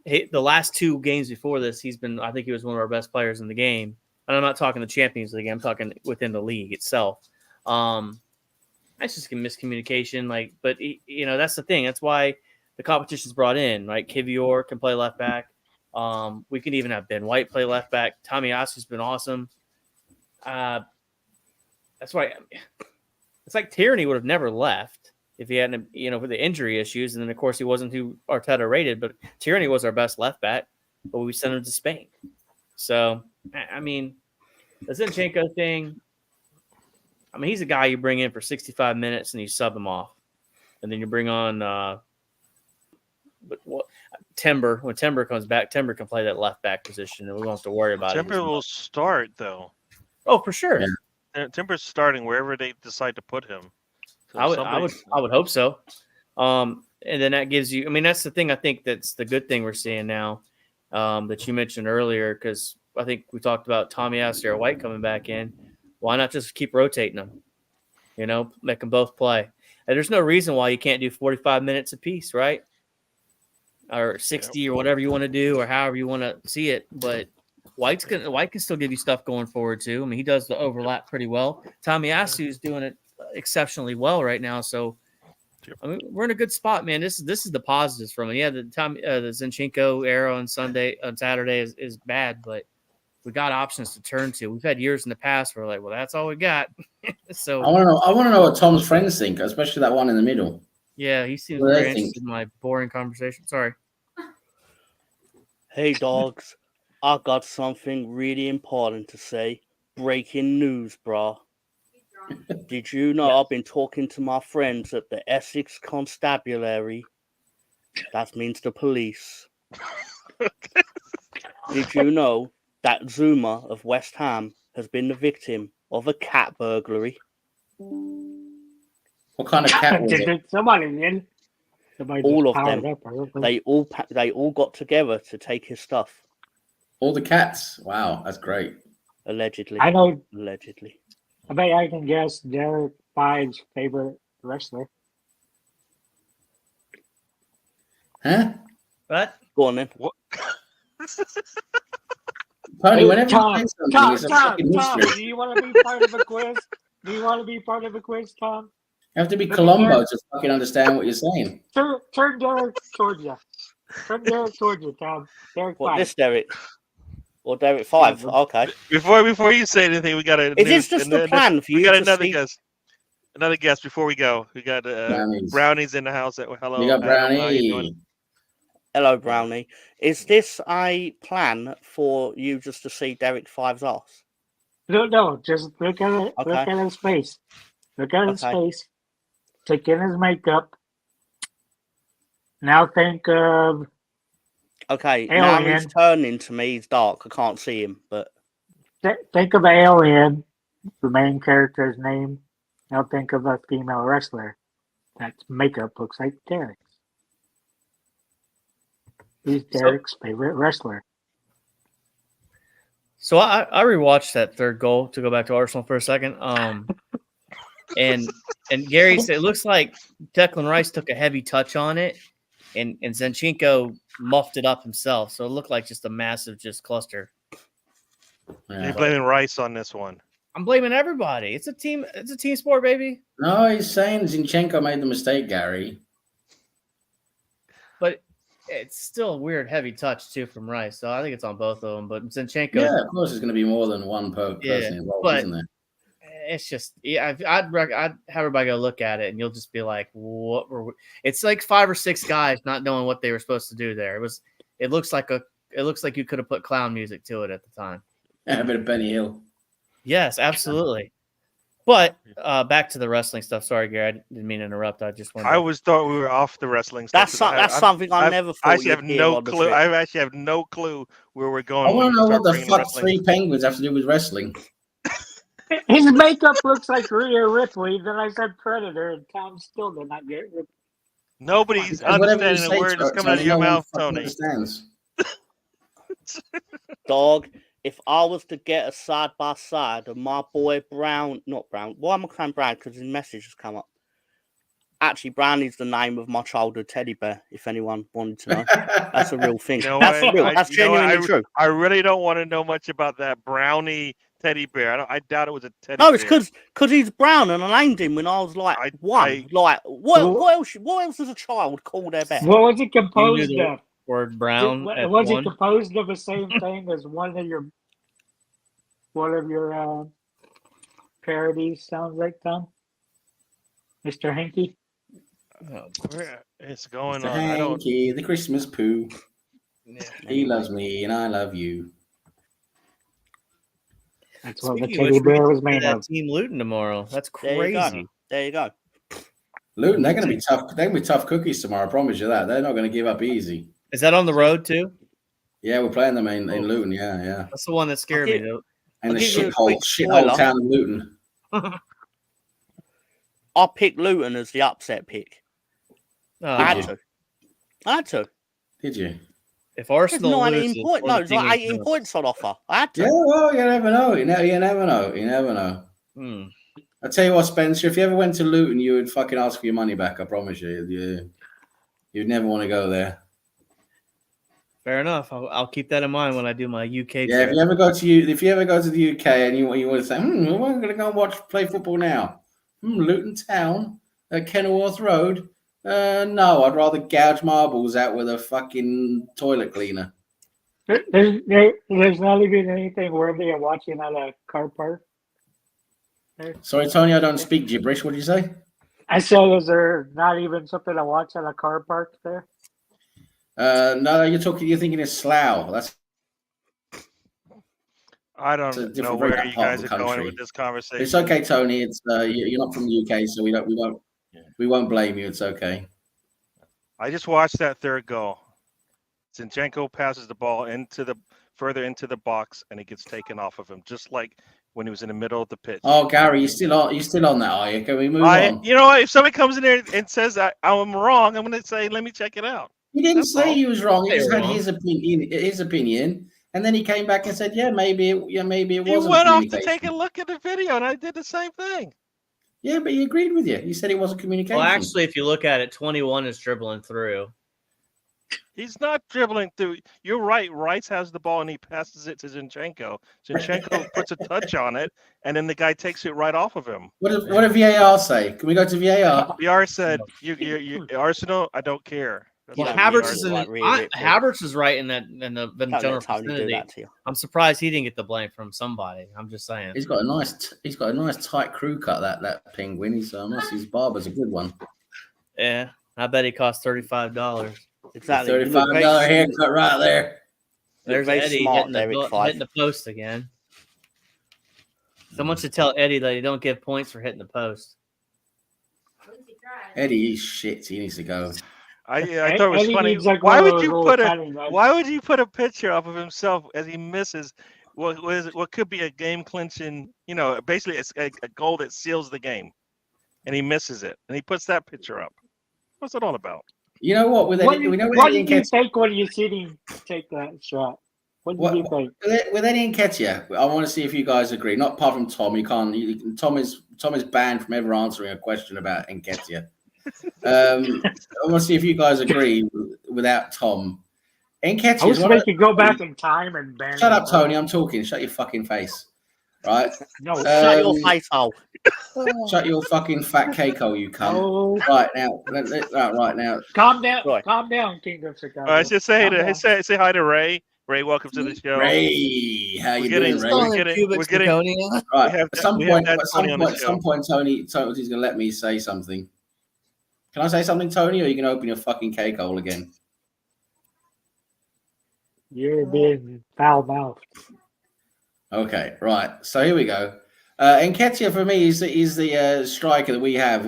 The last 2 games before this, I think he was one of our best players in the game. And I'm not talking the Champions League. I'm talking within the league itself. That's just miscommunication. Like, but that's the thing. That's why the competition's brought in. Right, Kivior can play left back. We can even have Ben White play left back. Tomiyasu's been awesome. That's why it's like Tierney would have never left if he hadn't, for the injury issues. And then, of course, he wasn't who Arteta rated, but Tierney was our best left back, but we sent him to Spain. So, I mean, the Zinchenko thing, he's a guy you bring in for 65 minutes and you sub him off. And then you bring on Timber. When Timber comes back, Timber can play that left back position, and we won't have to worry about it. Timber will start, though. Oh, for sure. Yeah. Timber's starting wherever they decide to put him. So I would hope so. And then that gives you. That's the thing. I think that's the good thing we're seeing now that you mentioned earlier, because I think we talked about Tomiyasu or White coming back in. Why not just keep rotating them? Make them both play. And there's no reason why you can't do 45 minutes apiece, right? Or 60 or whatever you want to do, or however you want to see it. But White can still give you stuff going forward too. He does the overlap pretty well. Tomiyasu's doing it exceptionally well right now. So we're in a good spot, man. This is the positives from it. Yeah, the Zinchenko era on Saturday is bad, but we got options to turn to. We've had years in the past where we're like, well, that's all we got. So I want to know what Tom's friends think, especially that one in the middle. Yeah, he seems What do very they think? interested in my boring conversation. Sorry. Hey, dogs. I got something really important to say. Breaking news, brah. Did you know I've been talking to my friends at the Essex Constabulary? That means the police. Did you know that Zuma of West Ham has been the victim of a cat burglary? What kind of cat was it? Somebody did. Somebody All just of powered them. up or something. They all got together to take his stuff. All the cats. Wow, that's great. Allegedly. I know. Allegedly. I bet I can guess Derek Five's favorite wrestler. Huh? What? Go on then. What? Tony, Hey, whenever Tom, you say something, it's a fucking Tom, mystery. do you want to be part of a quiz? Do you want to be part of a quiz, Tom? You have to be Look at Columbo Derek. to fucking understand what you're saying. Turn Derek towards you. Turn Derek towards you, Tom. Derek What, Five. this Derek? Or Derek 5? Yeah, Okay. Before you say anything, we got a. Is this just the plan for We you got to another see? guest. Another guest before we go. We got Brownies in the house. Hello. You got Adam, how you Brownie. doing? Hello, Brownie. Is this a plan for you just to see Derek 5's ass? No, just look at it. Okay. Look at his face. Look at his Okay. face. Take in his makeup. Now think of Okay, now Alien. he's turning to me. He's dark. I can't see him, but think of Alien, the main character's name. Now think of a female wrestler. That makeup looks like Derek's. Who's Derek's favorite wrestler? So I rewatched that third goal to go back to Arsenal for a second. And Gary said it looks like Declan Rice took a heavy touch on it, and Zinchenko muffed it up himself. So it looked like just a massive cluster. Yeah. You're blaming Rice on this one. I'm blaming everybody. It's a team sport, baby. No, he's saying Zinchenko made the mistake, Gary. But it's still a weird heavy touch too from Rice. So I think it's on both of them. But Zinchenko, Yeah, of course, there's going to be more than one person involved, but- isn't there? it's just I'd have everybody go look at it, and you'll just be like, "What were we?" It's like 5 or 6 guys not knowing what they were supposed to do there. It looks like you could have put clown music to it at the time. Yeah, a bit of Benny Hill. Yes, absolutely. But back to the wrestling stuff. Sorry, Gary, I didn't mean to interrupt. I just wanted. I always thought we were off the wrestling stuff. that's something I never thought I actually you'd have hear no on the clue. trip. I actually have no clue where we're going. I want when to know you what start the bringing fuck wrestling. 3 penguins have to do with wrestling. His makeup looks like Rhea Ripley. Then I said Predator, and Tom still did not get it. Nobody's And whatever you understanding say, a word that's coming out of Tony, your no one mouth, fucking Tony. understands. Dog, if I was to get a side by side of my boy Brown, not Brown, why am I saying Brown? Because his message has come up. Actually, Brownie's the name of my childhood teddy bear. If anyone wanted to know, that's a real thing. You know That's what? real. That's genuinely true. I really don't want to know much about that brownie teddy bear. I doubt it was a teddy No, bear. it's because he's brown, and I named him when I was like one. Like what else? What else does a child call their bear? What was it composed You knew of? the word brown. at Was it one. composed of the same thing as one of your parodies sounds like, Tom? Mr. Hanky? Where it's going Mr. on? I don't. Hanky, the Christmas poo. Yeah. He loves me and I love you. That's what the Speaking of teddy which, we bear get was to made that of. Team Luton tomorrow. That's There you go. crazy. There you go. Luton, they're going to be tough. They're going to be tough cookies tomorrow. I promise you that. They're not going to give up easy. Is that on the road too? Yeah, we're playing them in Luton. Yeah. That's the one that scared me. Though. And I'll the give you a shithole quick spoiler. town of Luton. I picked Luton as the upset pick. Oh, I Did had to. Did you? if There's Arsenal 19 loses, points. or No, the it's team like is 18 good. points on offer. I had to. Yeah, well, you never know. You never know. You never know. Hmm. I tell you what, Spencer, if you ever went to Luton, you would fucking ask for your money back. I promise you. You'd never want to go there. Fair enough. I'll keep that in mind when I do my UK Yeah, trip. if you ever go to the UK and you want to say, we're going to go and play football now. Luton Town at Kenilworth Road. No, I'd rather gouge marbles out with a fucking toilet cleaner. There's not even anything worthy of watching at a car park. Sorry, Tony, I don't speak gibberish. What did you say? I said, is there not even something to watch at a car park there? No, you're thinking of Slough. That's I a don't know different where part you of guys the are going country. with this conversation. It's okay, Tony. It's you're not from the UK, so we won't blame you. It's okay. I just watched that third goal. Zinchenko passes the ball further into the box, and it gets taken off of him, just like when he was in the middle of the pitch. Oh, Gary, you're still on that, are you? Can we move on? You know what? If somebody comes in there and says I'm wrong, I'm going to say, let me check it out. He didn't That's say all. he was wrong. He They just were had wrong. his opinion, and then he came back and said, maybe it You wasn't went off to communication. take a look at the video, and I did the same thing. Yeah, but he agreed with you. He said it wasn't communication. Well, actually, if you look at it, 21 is dribbling through. He's not dribbling through. You're right. Rice has the ball, and he passes it to Zinchenko. Zinchenko puts a touch on it, and then the guy takes it right off of him. What did VAR say? Can we go to VAR? VR said, you Arsenal, I don't care. That's Well, what Havertz VR is said. Havertz is right in the Don't general let Tony do vicinity. that to you. I'm surprised he didn't get the blame from somebody. I'm just saying. He's got a nice tight crew cut. That penguin. His barber's a good one. Yeah, I bet he cost $35. Exactly. $35 haircut right there. There's very Eddie smart, hitting Derek the, Fife. hitting the post again. Someone should tell Eddie that he don't give points for hitting the post. Eddie, he's shit. He needs to go. I thought it was Eddie funny. needs, like, Why one of would those you little put cutting knives. Why would you put a picture up of himself as he misses what could be a game clinching? Basically it's a goal that seals the game, and he misses it, and he puts that picture up. What's it all about? You know what? What did you think when you see him take that shot? What did you think? With Eddie Nketiah, I want to see if you guys agree. Not apart from Tom. Tom is banned from ever answering a question about Nketiah. I want to see if you guys agree without Tom. Nketiah. I wish they could go back in time and ban. Shut up, Tony. I'm talking. Shut your fucking face. Right? No, Shut your face hole. Shut your fucking fat cake-hole, you cunt. Oh. Right now. Calm down. Right. Calm down, King of Chicago. All right, just say Calm down. say hi to Ray. Ray, welcome to the show. Ray, how you getting- doing, Ray? we're getting- Right. we have At some we have point, that at some Tony on the point, show. Tony's going to let me say something. Can I say something, Tony, or are you going to open your fucking cake hole again? You're being foul mouthed. Okay, right. So here we go. Nketiah for me is the striker that we have,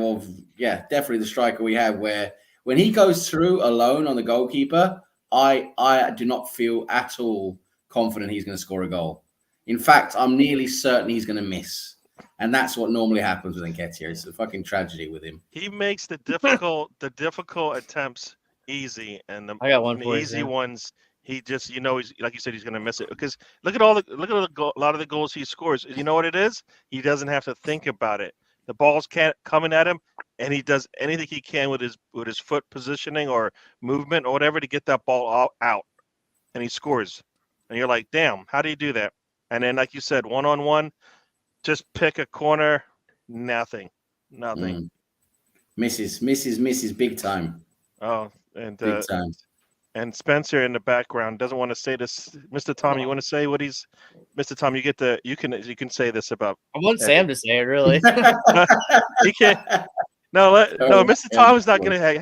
definitely the striker we have. Where when he goes through alone on the goalkeeper, I do not feel at all confident he's going to score a goal. In fact, I'm nearly certain he's going to miss, and that's what normally happens with Nketiah. It's a fucking tragedy with him. He makes the difficult attempts easy, and I got one the for you, easy Sam. ones. He just, he's like you said, he's going to miss it because look at a lot of the goals he scores. You know what it is? He doesn't have to think about it The ball's coming at him, and he does anything he can with his foot positioning or movement or whatever to get that ball out, and he scores. And you're like, damn, how do you do that? And then, like you said, 1-on-1, just pick a corner, nothing. Misses big time. Oh, and Big time. And Spencer in the background doesn't want to say this. Mr. Tom, you want to say what he's? Mr. Tom, you can say this about. I want Sam to say it, really. He can't. No, Mr. Tom is not gonna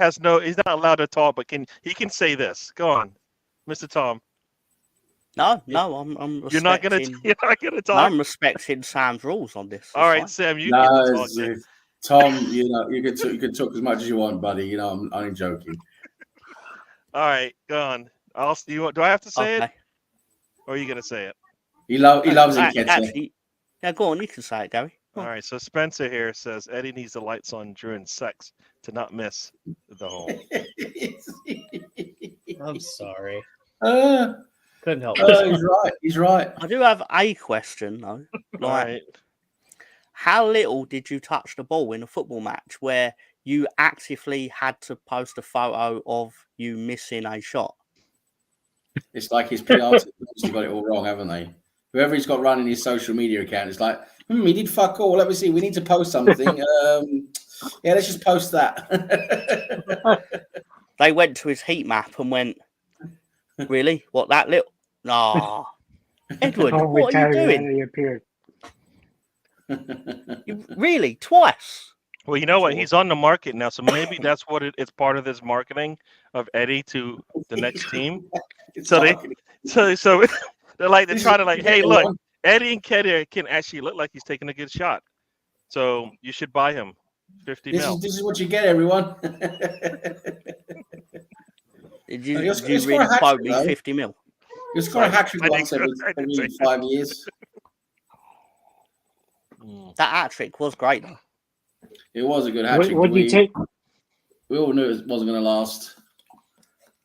he's not allowed to talk, but he can say this. Go on, Mr. Tom. No, I'm You're not gonna talk. No, I'm respecting Sam's rules on this. All right, fine. Sam, you get to talk. Tom, you can talk as much as you want, buddy. You know, I'm only joking. All right, go on. Do I have to say it, or are you gonna say it? He loves it. Actually, yeah, go on. You can say it, Gary. All right. So Spencer here says Eddie needs the lights on during sex to not miss the hole. I'm sorry. Couldn't help. He's right. I do have a question though. All right. How little did you touch the ball in a football match where you actively had to post a photo of you missing a shot? It's like his PR team got it all wrong, haven't they? Whoever he's got running his social media account is like, he did fuck all. Let me see. We need to post something. Yeah, let's just post that. They went to his heat map and went, really? What, that little? Nah. Edward, what are you doing? He appeared. Really? Twice? Well, you know what? He's on the market now, so maybe that's what it's part of this marketing of Eddie to the next team. So they're trying to hey, look, Eddie and Keddy can actually look like he's taking a good shot. So you should buy him 50 mil. This is what you get, everyone. Did you really quote me 50 mil? You score a hat-trick once every 5 years. That hat-trick was great, though. It was a good hat-trick. What did you take? We all knew it wasn't going to last.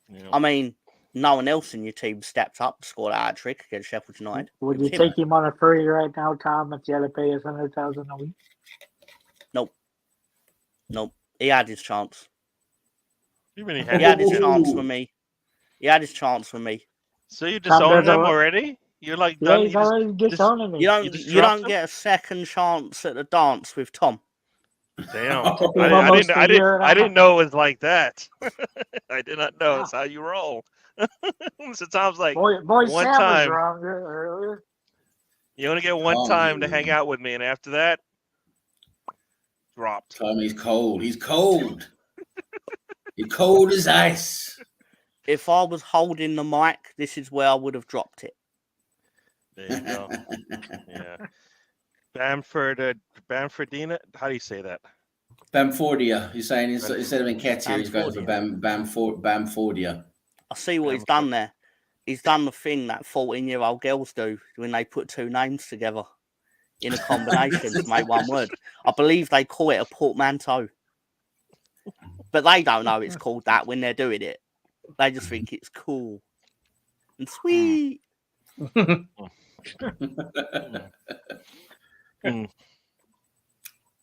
Yeah. I mean, no one else in your team stepped up to score that hat-trick against Sheffield United. Would you take him on a free right now, Tom, if you had to pay us $100,000 a week? Nope. He had his chance. He really He had his chance with me. So you disown Tom, them already? You're like Yeah, done. he's already disowning me. You don't get a second chance at the dance with Tom. Damn. Took him I almost a year and a I didn't half. know it was like that. I did not know it's how you roll. So Tom's like, Boy, one Sam time. was wrong earlier. you only get one time to hang out with me, and after that, dropped. Tom, he's cold. He's cold. He's cold as ice. If I was holding the mic, this is where I would have dropped it. There you go. Yeah. Bamfordina? How do you say that? Bamfordia. He's saying instead of Nketiah, he's going for Bamfordia. I see what he's done there. He's done the thing that 14-year-old girls do when they put two names together in a combination to make one word. I believe they call it a portmanteau. But they don't know it's called that when they're doing it. They just think it's cool and sweet.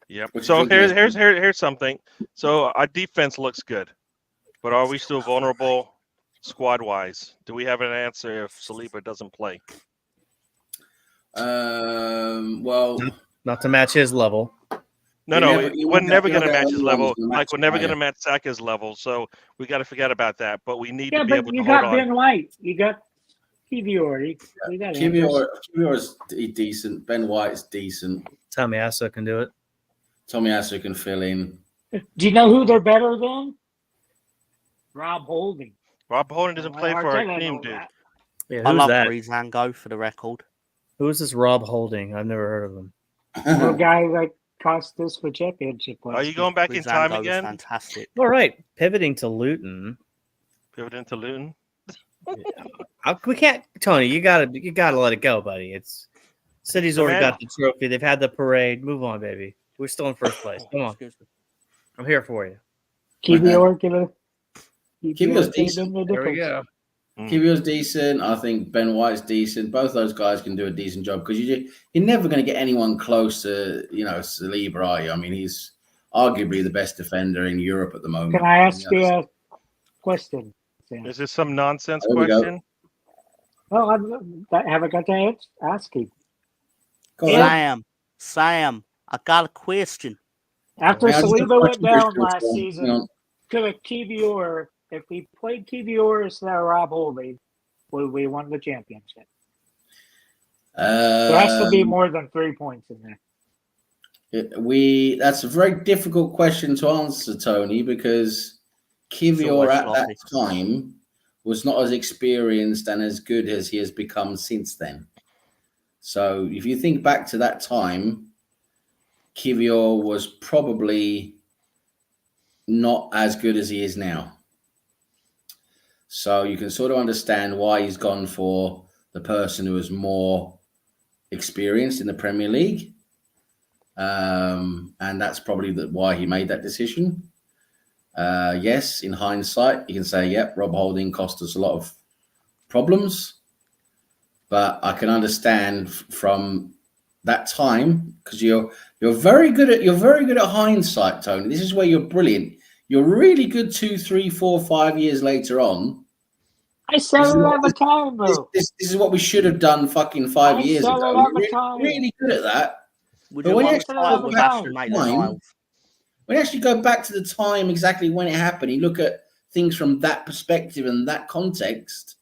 Yep. So here's something. So our defense looks good, but are we still vulnerable squad wise? Do we have an answer if Saliba doesn't play? Well, not to match his level. We're never going to match his level. Like we're never going to match Saka's level. So we got to forget about that. But we need to be able to hold on. You got Ben White. You got Kivior. Kivior is decent. Ben White is decent. Tomiyasu can do it. Tomiyasu can fill in. Do you know who they're better than? Rob Holding. Rob Holding doesn't play for our team, dude. Yeah, I love that? Breezango for the record. Who is this Rob Holding? I've never heard of him. The guy that cost us for championship. Are you going back in time again? Fantastic. All right, pivoting to Luton. We can't, Tony. You gotta let it go, buddy. It's City's already got the trophy. They've had the parade. Move on, baby. We're still in first place. Come on, I'm here for you. Kivior, Kivior's decent. There we go. Kivio's decent. I think Ben White's decent. Both those guys can do a decent job because you're never going to get anyone close to, Saliba, are you? I mean, he's arguably the best defender in Europe at the moment. Can I ask you a question, Sam? Is this some nonsense There we go. question? Well, I haven't got to ask you. Go ahead. Sam, I got a question. After Yeah, I just got a Saliba went question for down you, last Sean. season, could a Kivior, if we played Kivior instead of Rob Holding, would we won the championship? There has to be more than 3 points in there. That's a very difficult question to answer, Tony, because Kivior at that time was not as experienced and as good as he has become since then. So if you think back to that time, Kivior was probably not as good as he is now. So you can sort of understand why he's gone for the person who is more experienced in the Premier League. And that's probably why he made that decision. Yes, in hindsight, you can say, yep, Rob Holding cost us a lot of problems. But I can understand from that time, because you're very good at hindsight, Tony. This is where you're brilliant. You're really good 2, 3, 4, 5 years later on. I said it at the time, though. This is what we should have done fucking 5 years ago. You're really good at that. Would But you when you want actually to go start with back Aston to Maitland time, Niles? when you actually go back to the time exactly when it happened, you look at things from that perspective and that context,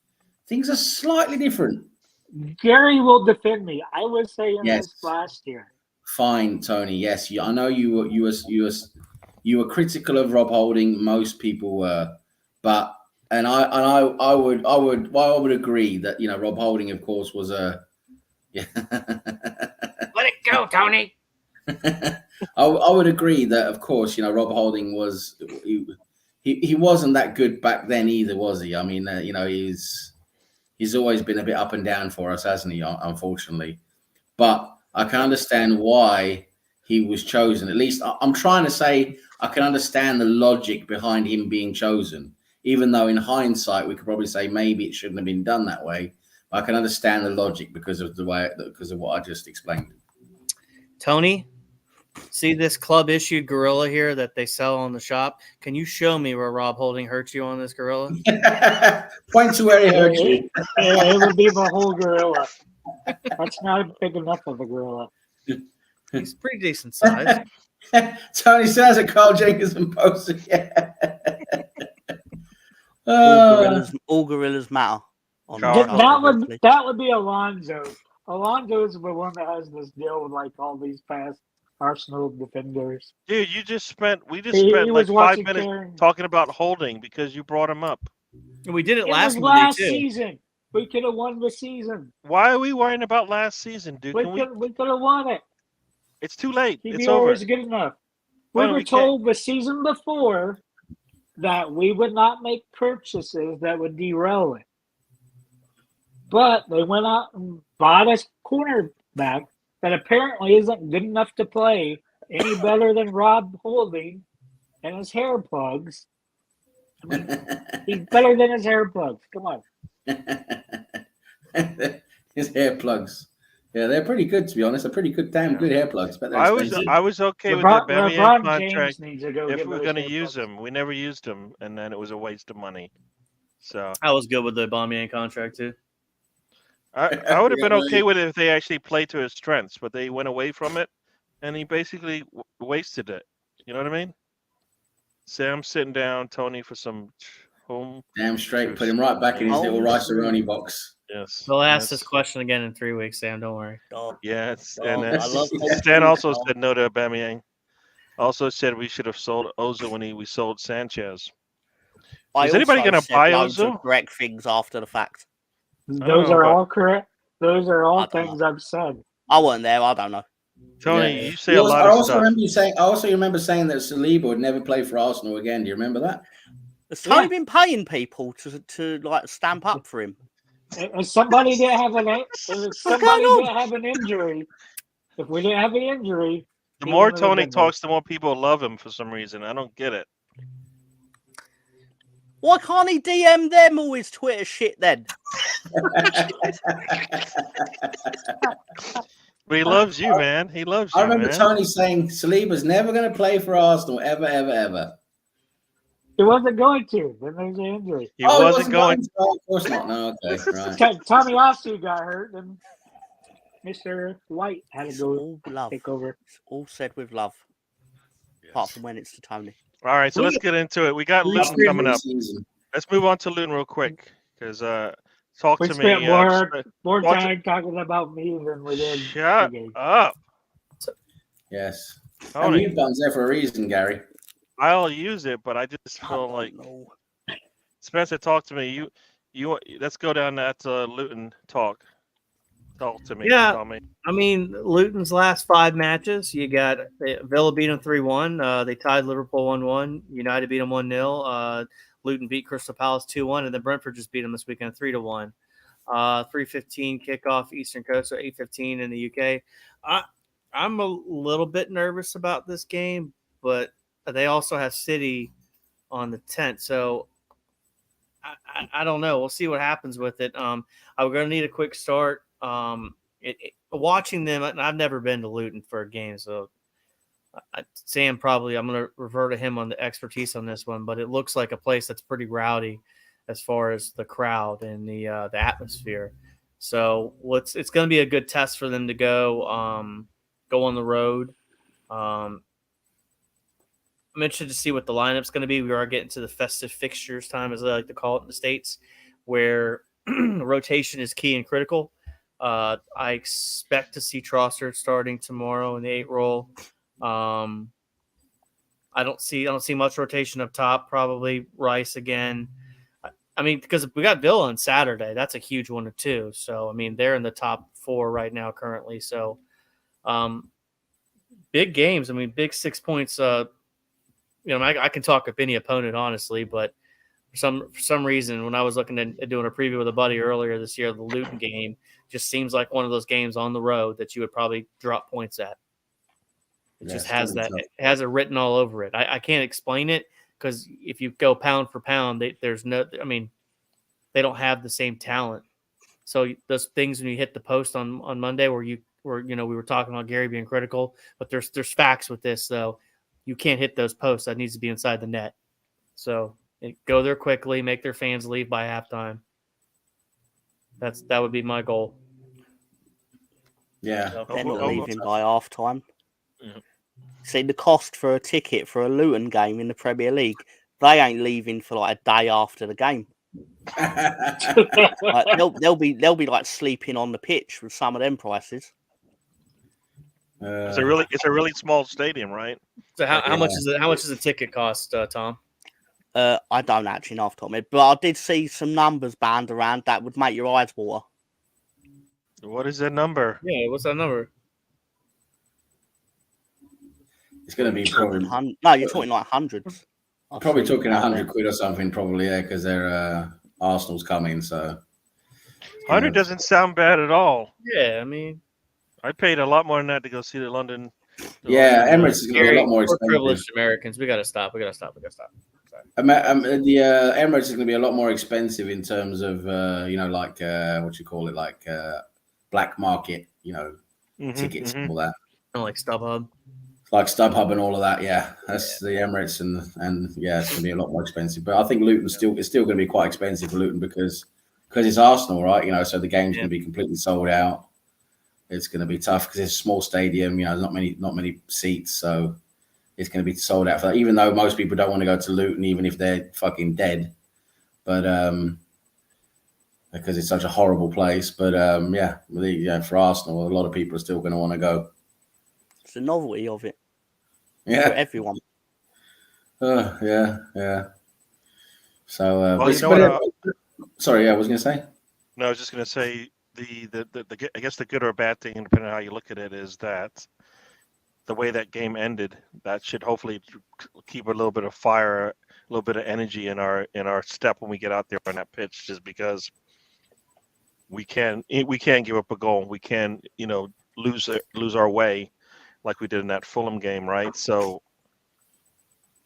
things are slightly different. Gary will defend me. I was saying this last year. Fine, Tony. Yes, I know you were critical of Rob Holding. Most people were, but I would agree that Rob Holding, of course, was a. Yeah. Let it go, Tony. I would agree that, of course, Rob Holding was he wasn't that good back then either, was he? I mean, he's always been a bit up and down for us, hasn't he? Unfortunately, but I can understand why he was chosen. At least I'm trying to say I can understand the logic behind him being chosen, even though in hindsight we could probably say maybe it shouldn't have been done that way. But I can understand the logic because of what I just explained. Tony, see this club issued gorilla here that they sell on the shop? Can you show me where Rob Holding hurt you on this gorilla? Point to where he hurt you. It would be the whole gorilla. That's not big enough of a gorilla. He's pretty decent size. Tony says a Carl Jenkinson poster. Yeah. All gorillas matter. That would be Alonso. Alonso is the one that has this deal with like all these past Arsenal defenders. Dude, we just spent like 5 minutes talking about Holding because you brought him up. And we did it last season. We could have won the season. Why are we worrying about last season, dude? We could have won it. It's too late. It's over. Good enough. We were told the season before that we would not make purchases that would derail it. But they went out and bought us cornerback that apparently isn't good enough to play any better than Rob Holding and his hair plugs. I mean, he's better than his hair plugs. Come on. His hair plugs. Yeah, they're pretty good, to be honest. They're pretty good, damn good hair plugs. But I was okay with the Aubameyang contract if we were going to use him. We never used him, and then it was a waste of money. So I was good with the Aubameyang contract too. I would have been okay with it if they actually played to his strengths, but they went away from it, and he basically wasted it. You know what I mean? Sam sitting down, Tony for some home. Damn straight, put him right back in his little rice-a-roni box. Yes. They'll ask this question again in 3 weeks, Sam. Don't worry. Yes. Stan also said no to Aubameyang. Also said we should have sold Ozil when we sold Sanchez. Is anybody going to buy Ozil? Correct things after the fact. Those are all correct. Those are all things I've said. I wasn't there. I don't know. Tony, you say a lot of stuff. I also remember saying that Saliba would never play for Arsenal again. Do you remember that? Has Tony been paying people to like stamp up for him? If somebody didn't have an injury, if we didn't have an injury, the more Tony talks, the more people love him for some reason. I don't get it. Why can't he DM them all his Twitter shit then? But he loves you, man. He loves you, I remember man. Tony saying Saliba's never going to play for Arsenal ever, ever, ever. He wasn't going to. Then there's an injury. He wasn't going. to. Oh, of course not. No, okay, right. Tommy Osu got hurt, and Mr. White had to It's go all love. take over. It's all said with love. Apart from when it's to Tony. All right, so let's get into it. We got Luton coming up. Season. Let's move on to Luton real quick because talk We to spent me. more watch time talking about me than we did. Shut the game. up. Yes. And Tony, mute button's there for a reason, Gary. I'll use it, but I just feel like Spencer, talk to me. You let's go down that Luton talk. Talk to me. Yeah. Tell me. I mean, Luton's last 5 matches, you got Villa beat them 3-1. They tied Liverpool 1-1. United beat them 1-0. Luton beat Crystal Palace 2-1, and then Brentford just beat them this weekend 3-1. 3:15 kickoff Eastern Coast, so 8:15 in the UK. I'm a little bit nervous about this game, but they also have City on the 10th, so I don't know. We'll see what happens with it. I'm going to need a quick start. Watching them, I've never been to Luton for a game, so Sam probably, I'm going to revert to him on the expertise on this one, but it looks like a place that's pretty rowdy as far as the crowd and the atmosphere. So it's going to be a good test for them to go on the road. I'm interested to see what the lineup's going to be. We are getting to the festive fixtures time, as they like to call it in the States, where rotation is key and critical. I expect to see Trossard starting tomorrow in the 8 role. I don't see much rotation up top. Probably Rice again. I mean, because we got Villa on Saturday, that's a huge one too. So I mean, they're in the top 4 right now currently. So big games. I mean, big 6 points. I can talk up any opponent honestly, but for some reason, when I was looking at doing a preview with a buddy earlier this year, the Luton game just seems like one of those games on the road that you would probably drop points at. It just has that. It has it written all over it. I can't explain it because if you go pound for pound, they don't have the same talent. So those things when you hit the post on Monday we were talking about Gary being critical, but there's facts with this though. You can't hit those posts. That needs to be inside the net. So go there quickly, make their fans leave by halftime. That would be my goal. Yeah. They're not leaving by halftime. Yeah. See, the cost for a ticket for a Luton game in the Premier League, they ain't leaving for like a day after the game. Like, they'll be like sleeping on the pitch with some of them prices. It's a really small stadium, right? So how much is it? How much does a ticket cost, Tom? I don't actually know off the top of my head, but I did see some numbers banned around that would make your eyes water. What is that number? Yeah, what's that number? It's going to be probably. No, you're talking like hundreds. Probably talking 100 quid or something, probably, yeah, because they're Arsenal's coming, so. 100 doesn't sound bad at all. Yeah, I mean, I paid a lot more than that to go see the London. Yeah, Emirates is going to be a lot more we're expensive. privileged Americans. We got to stop. Sorry. The Emirates is going to be a lot more expensive in terms of, black market, tickets and all that. Like StubHub. Like StubHub and all of that, yeah. That's the Emirates and yeah, it's going to be a lot more expensive. But I think Luton's still going to be quite expensive for Luton because it's Arsenal, right? So the game's going to be completely sold out. It's going to be tough because it's a small stadium. There's not many seats, so it's going to be sold out for that. Even though most people don't want to go to Luton, even if they're fucking dead, but because it's such a horrible place. But for Arsenal, a lot of people are still going to want to go. It's the novelty of it. Yeah, for everyone. Yeah. So, sorry, I was going to say. No, I was just going to say the I guess the good or bad thing, depending on how you look at it, is that the way that game ended, that should hopefully keep a little bit of fire, a little bit of energy in our step when we get out there on that pitch, just because we can't give up a goal. We can lose our way like we did in that Fulham game, right? So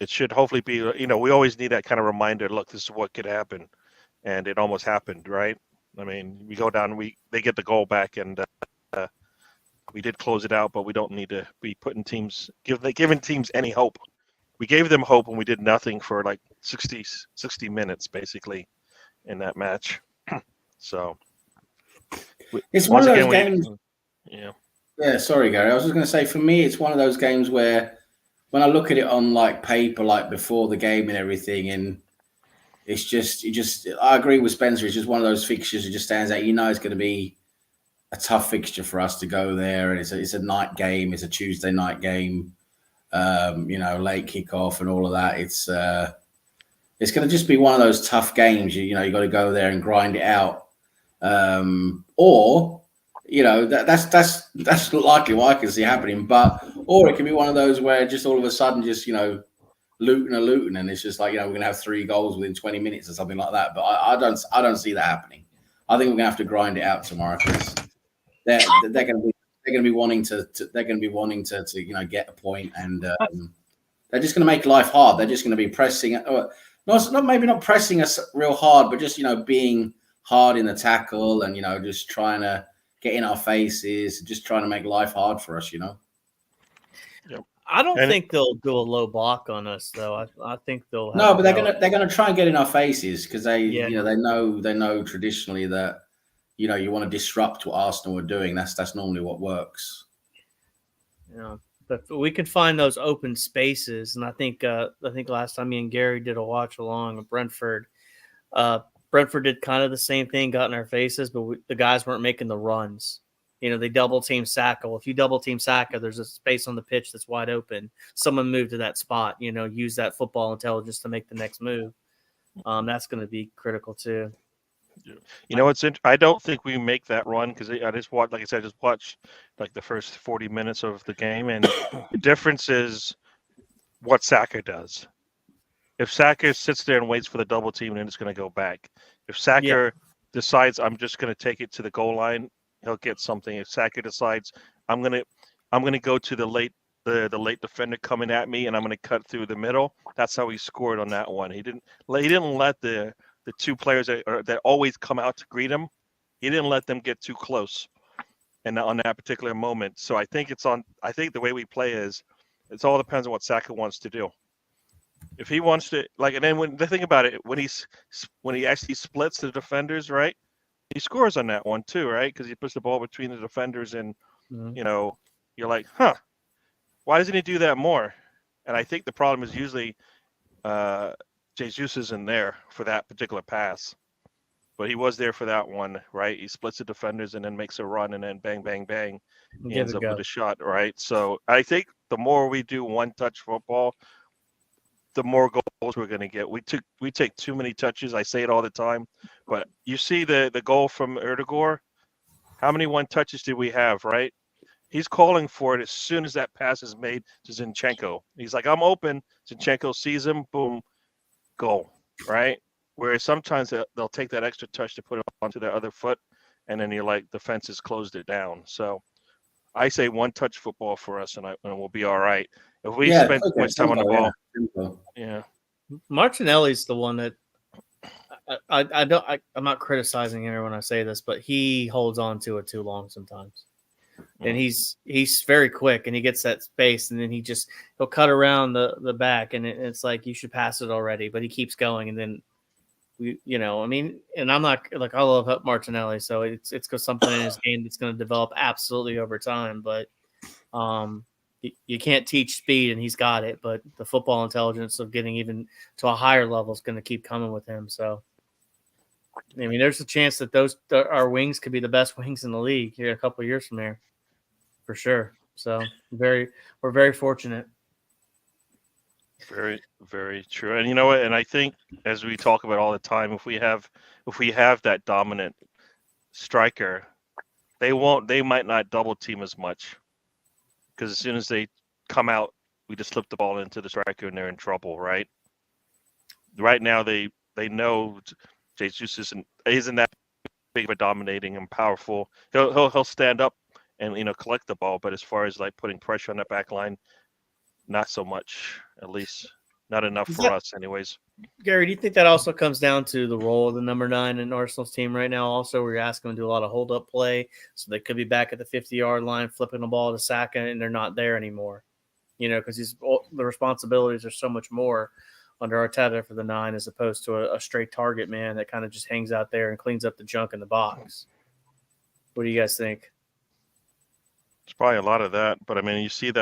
it should hopefully be, we always need that kind of reminder. Look, this is what could happen, and it almost happened, right? I mean, we go down, they get the goal back, and we did close it out, but we don't need to be putting giving teams any hope. We gave them hope, and we did nothing for like 60 minutes basically in that match. So it's one of those games. Yeah. Yeah, sorry, Gary. I was just going to say, for me, it's one of those games where when I look at it on like paper, like before the game and everything, and it's just, I agree with Spencer. It's just one of those fixtures that just stands out. It's going to be a tough fixture for us to go there. And it's a night game. It's a Tuesday night game, late kickoff and all of that. It's going to just be one of those tough games. You got to go there and grind it out. That's likely what I can see happening. Or it could be one of those where just all of a sudden, just Luton, and it's just like we're going to have 3 goals within 20 minutes or something like that. But I don't see that happening. I think we're going to have to grind it out tomorrow because they're going to be wanting to get a point, and they're just going to make life hard. They're just going to be pressing, not pressing us real hard, but just being hard in the tackle and just trying to get in our faces, just trying to make life hard for us. Yep. I don't think they'll do a low block on us, though. I think they'll. But they're gonna try and get in our faces because they know traditionally that you want to disrupt what Arsenal are doing. That's normally what works. Yeah, but we could find those open spaces, and I think last time me and Gary did a watch along with Brentford. Brentford did kind of the same thing, got in our faces, but the guys weren't making the runs. They double team Saka. Well, if you double team Saka, there's a space on the pitch that's wide open. Someone move to that spot, use that football intelligence to make the next move. That's going to be critical too. I don't think we make that run because I just watched, like I said, like the first 40 minutes of the game, and the difference is what Saka does. If Saka sits there and waits for the double team, then it's going to go back. If Saka decides I'm just going to take it to the goal line, he'll get something. If Saka decides I'm going to go to the late defender coming at me and I'm going to cut through the middle, that's how he scored on that one. He didn't let the 2 players that always come out to greet him, he didn't let them get too close. And on that particular moment, so I think the way we play is it all depends on what Saka wants to do. If he wants to, and then when the thing about it, when he actually splits the defenders, right, he scores on that one too, right? Because he puts the ball between the defenders, and you're like, why doesn't he do that more? And I think the problem is usually Jesus isn't there for that particular pass, but he was there for that one, right? He splits the defenders and then makes a run, and then bang, bang, bang, he ends up with a shot, right? So I think the more we do one-touch football, the more goals we're going to get. We take too many touches. I say it all the time, but you see the goal from Erdogan. How many one touches did we have, right? He's calling for it as soon as that pass is made to Zinchenko. He's like, I'm open. Zinchenko sees him, boom, goal, right? Whereas sometimes they'll take that extra touch to put it onto their other foot, and then you're like, the fence has closed it down. So I say one-touch football for us, and we'll be all right. If we spend too much time on the ball, Martinelli's the one that I'm not criticizing him when I say this, but he holds on to it too long sometimes. And he's very quick, and he gets that space, and then he'll cut around the back, and it's like you should pass it already, but he keeps going, and then and I'm not like, I love Martinelli, so it's something in his game that's going to develop absolutely over time, but you can't teach speed, and he's got it, but the football intelligence of getting even to a higher level is going to keep coming with him. So, there's a chance that our wings could be the best wings in the league here a couple of years from there, for sure. So, we're very fortunate. Very, very true. And you know what? And I think, as we talk about all the time, if we have that dominant striker, they might not double team as much. Because as soon as they come out, we just slip the ball into the striker and they're in trouble, right? Right now, they know Jesus isn't that big of a dominating and powerful. He'll stand up and collect the ball, but as far as like putting pressure on that back line, not so much, at least Not enough for us, anyways. Gary, do you think that also comes down to the role of the number 9 in Arsenal's team right now? Also, where you're asking them to do a lot of hold up play, so they could be back at the 50-yard line, flipping the ball to Saka, and they're not there anymore. Because the responsibilities are so much more under Arteta for the 9 as opposed to a straight target man that kind of just hangs out there and cleans up the junk in the box. What do you guys think? It's probably a lot of that, but I mean, you see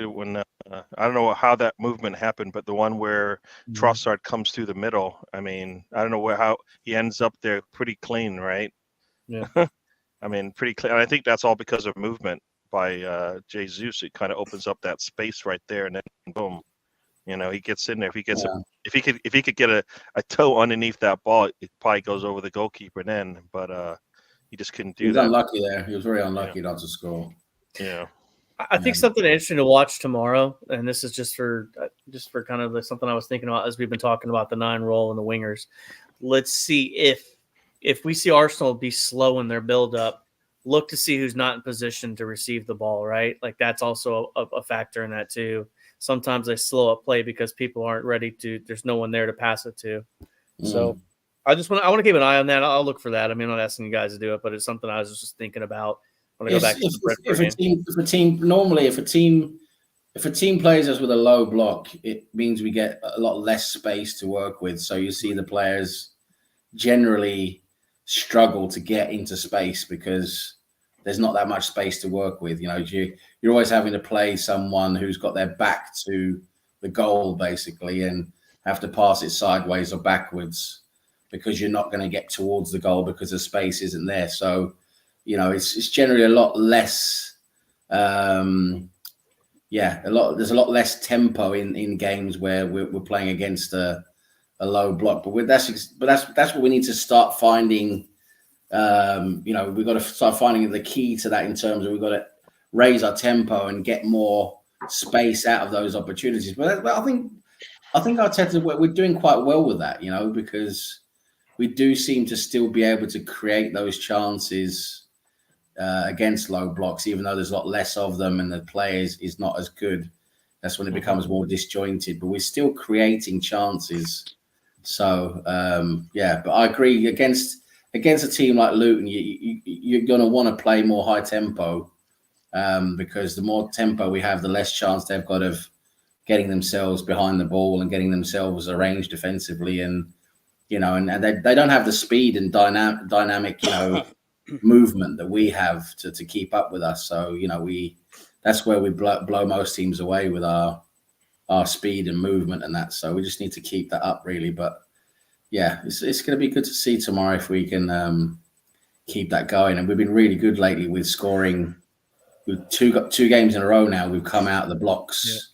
when I don't know how that movement happened, but the one where Trossard comes through the middle. I mean, I don't know how he ends up there pretty clean, right? Yeah. I mean, pretty clean. And I think that's all because of movement by Jesus. It kind of opens up that space right there, and then boom, he gets in there. If he could get a toe underneath that ball, it probably goes over the goalkeeper then. But he just couldn't do that. He was unlucky there. He was very unlucky not to score. Yeah. I think something interesting to watch tomorrow, and this is just for kind of something I was thinking about as we've been talking about the 9 role and the wingers. Let's see if we see Arsenal be slow in their build up, look to see who's not in position to receive the ball, right? Like that's also a factor in that too. Sometimes they slow up play because people aren't ready there's no one there to pass it to. So I want to keep an eye on that. I'll look for that. I mean, I'm not asking you guys to do it, but it's something I was just thinking about. If a team plays us with a low block, it means we get a lot less space to work with. So you see the players generally struggle to get into space because there's not that much space to work with. You're always having to play someone who's got their back to the goal, basically, and have to pass it sideways or backwards because you're not going to get towards the goal because the space isn't there. So it's generally a lot less. There's a lot less tempo in games where we're playing against a low block. But that's what we need to start finding. We've got to start finding the key to that in terms of we've got to raise our tempo and get more space out of those opportunities. But I think Arteta, we're doing quite well with that, because we do seem to still be able to create those chances against low blocks, even though there's a lot less of them and the play is not as good. That's when it becomes more disjointed, but we're still creating chances. So, but I agree against a team like Luton, you're going to want to play more high tempo because the more tempo we have, the less chance they've got of getting themselves behind the ball and getting themselves arranged defensively. And, and they don't have the speed and dynamic, movement that we have to keep up with us. So, that's where we blow most teams away with our speed and movement and that. So we just need to keep that up really. But yeah, it's going to be good to see tomorrow if we can keep that going. And we've been really good lately with scoring. We've two games in a row now. We've come out of the blocks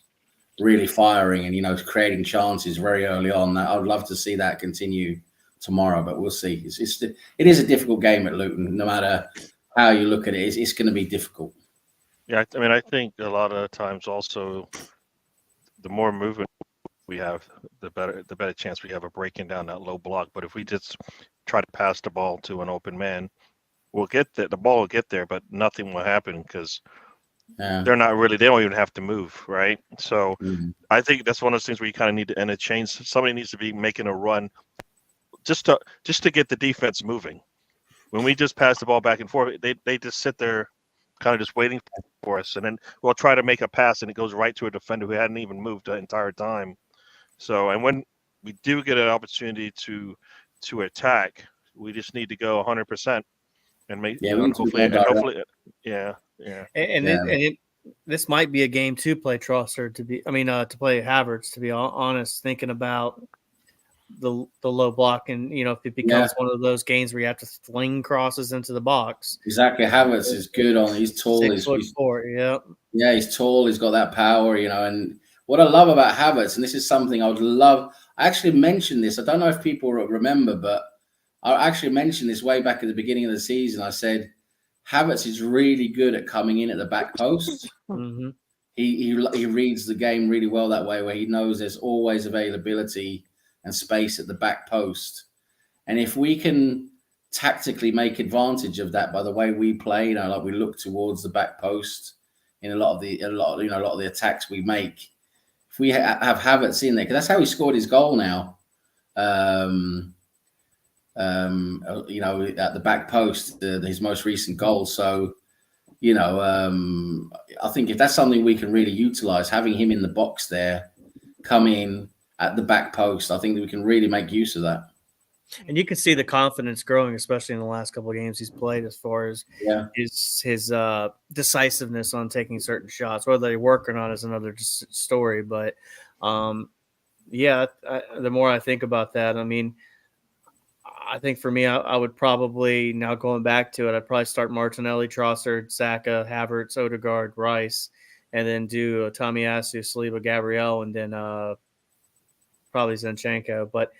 really firing and, creating chances very early on. I'd love to see that continue tomorrow, but we'll see. It is a difficult game at Luton. No matter how you look at it, it's going to be difficult. Yeah, I mean, I think a lot of times also, the more movement we have, the better chance we have of breaking down that low block. But if we just try to pass the ball to an open man, we'll get there. The ball will get there, but nothing will happen because they're not really. They don't even have to move, right? So I think that's one of those things where you kind of need to end a change. Somebody needs to be making a run. Just to get the defense moving. When we just pass the ball back and forth, they just sit there kind of just waiting for us. And then we'll try to make a pass and it goes right to a defender who hadn't even moved the entire time. So, and when we do get an opportunity to attack, we just need to go 100% and make hopefully. This might be a game to play Trossard to play Havertz, to be honest, thinking about the low block and if it becomes one of those games where you have to fling crosses into the box. Exactly. Havertz is good on. He's tall. 6'4". Yeah, he's tall. He's got that power. And what I love about Havertz, and this is something I would love. I actually mentioned this. I don't know if people remember, but I actually mentioned this way back at the beginning of the season. I said Havertz is really good at coming in at the back post. He reads the game really well that way, where he knows there's always availability and space at the back post. And if we can tactically make advantage of that by the way we play, like we look towards the back post in a lot of the attacks we make. if we have Havertz in there, because that's how he scored his goal now. You know, at the back post, his most recent goal. So, you know, I think if that's something we can really utilize, having him in the box there, come in at the back post, I think that we can really make use of that. And you can see the confidence growing, especially in the last couple of games he's played, as far as his decisiveness on taking certain shots. Whether they work or not is another story. But the more I think about that, I mean, I think for me, I would probably, now going back to it, I'd probably start Martinelli, Trossard, Saka, Havertz, Odegaard, Rice, and then do Tomiyasu, Saliba, Gabriel, and then probably Zinchenko. But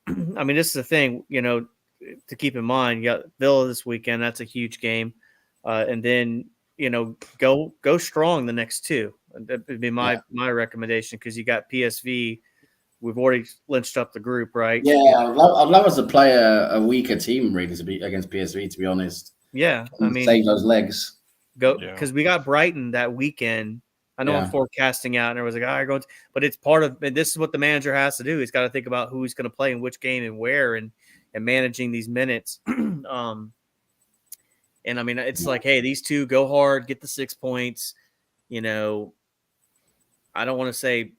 I mean, this is the thing, you know, to keep in mind. You got Villa this weekend. That's a huge game. And then, you know, go strong the next two. That would be my recommendation, because you got PSV. We've already lynched up the group, right? Yeah, I'd love us to play a weaker team, really, to be against PSV, to be honest. Yeah, I mean, save those legs. Because we got Brighton that weekend. I know I'm forecasting out, and everyone's like, "Oh, going," but it's part of. And this is what the manager has to do. He's got to think about who he's going to play in which game and where, and managing these minutes. And I mean, it's like, hey, these two go hard, get the 6 points. You know, I don't want to say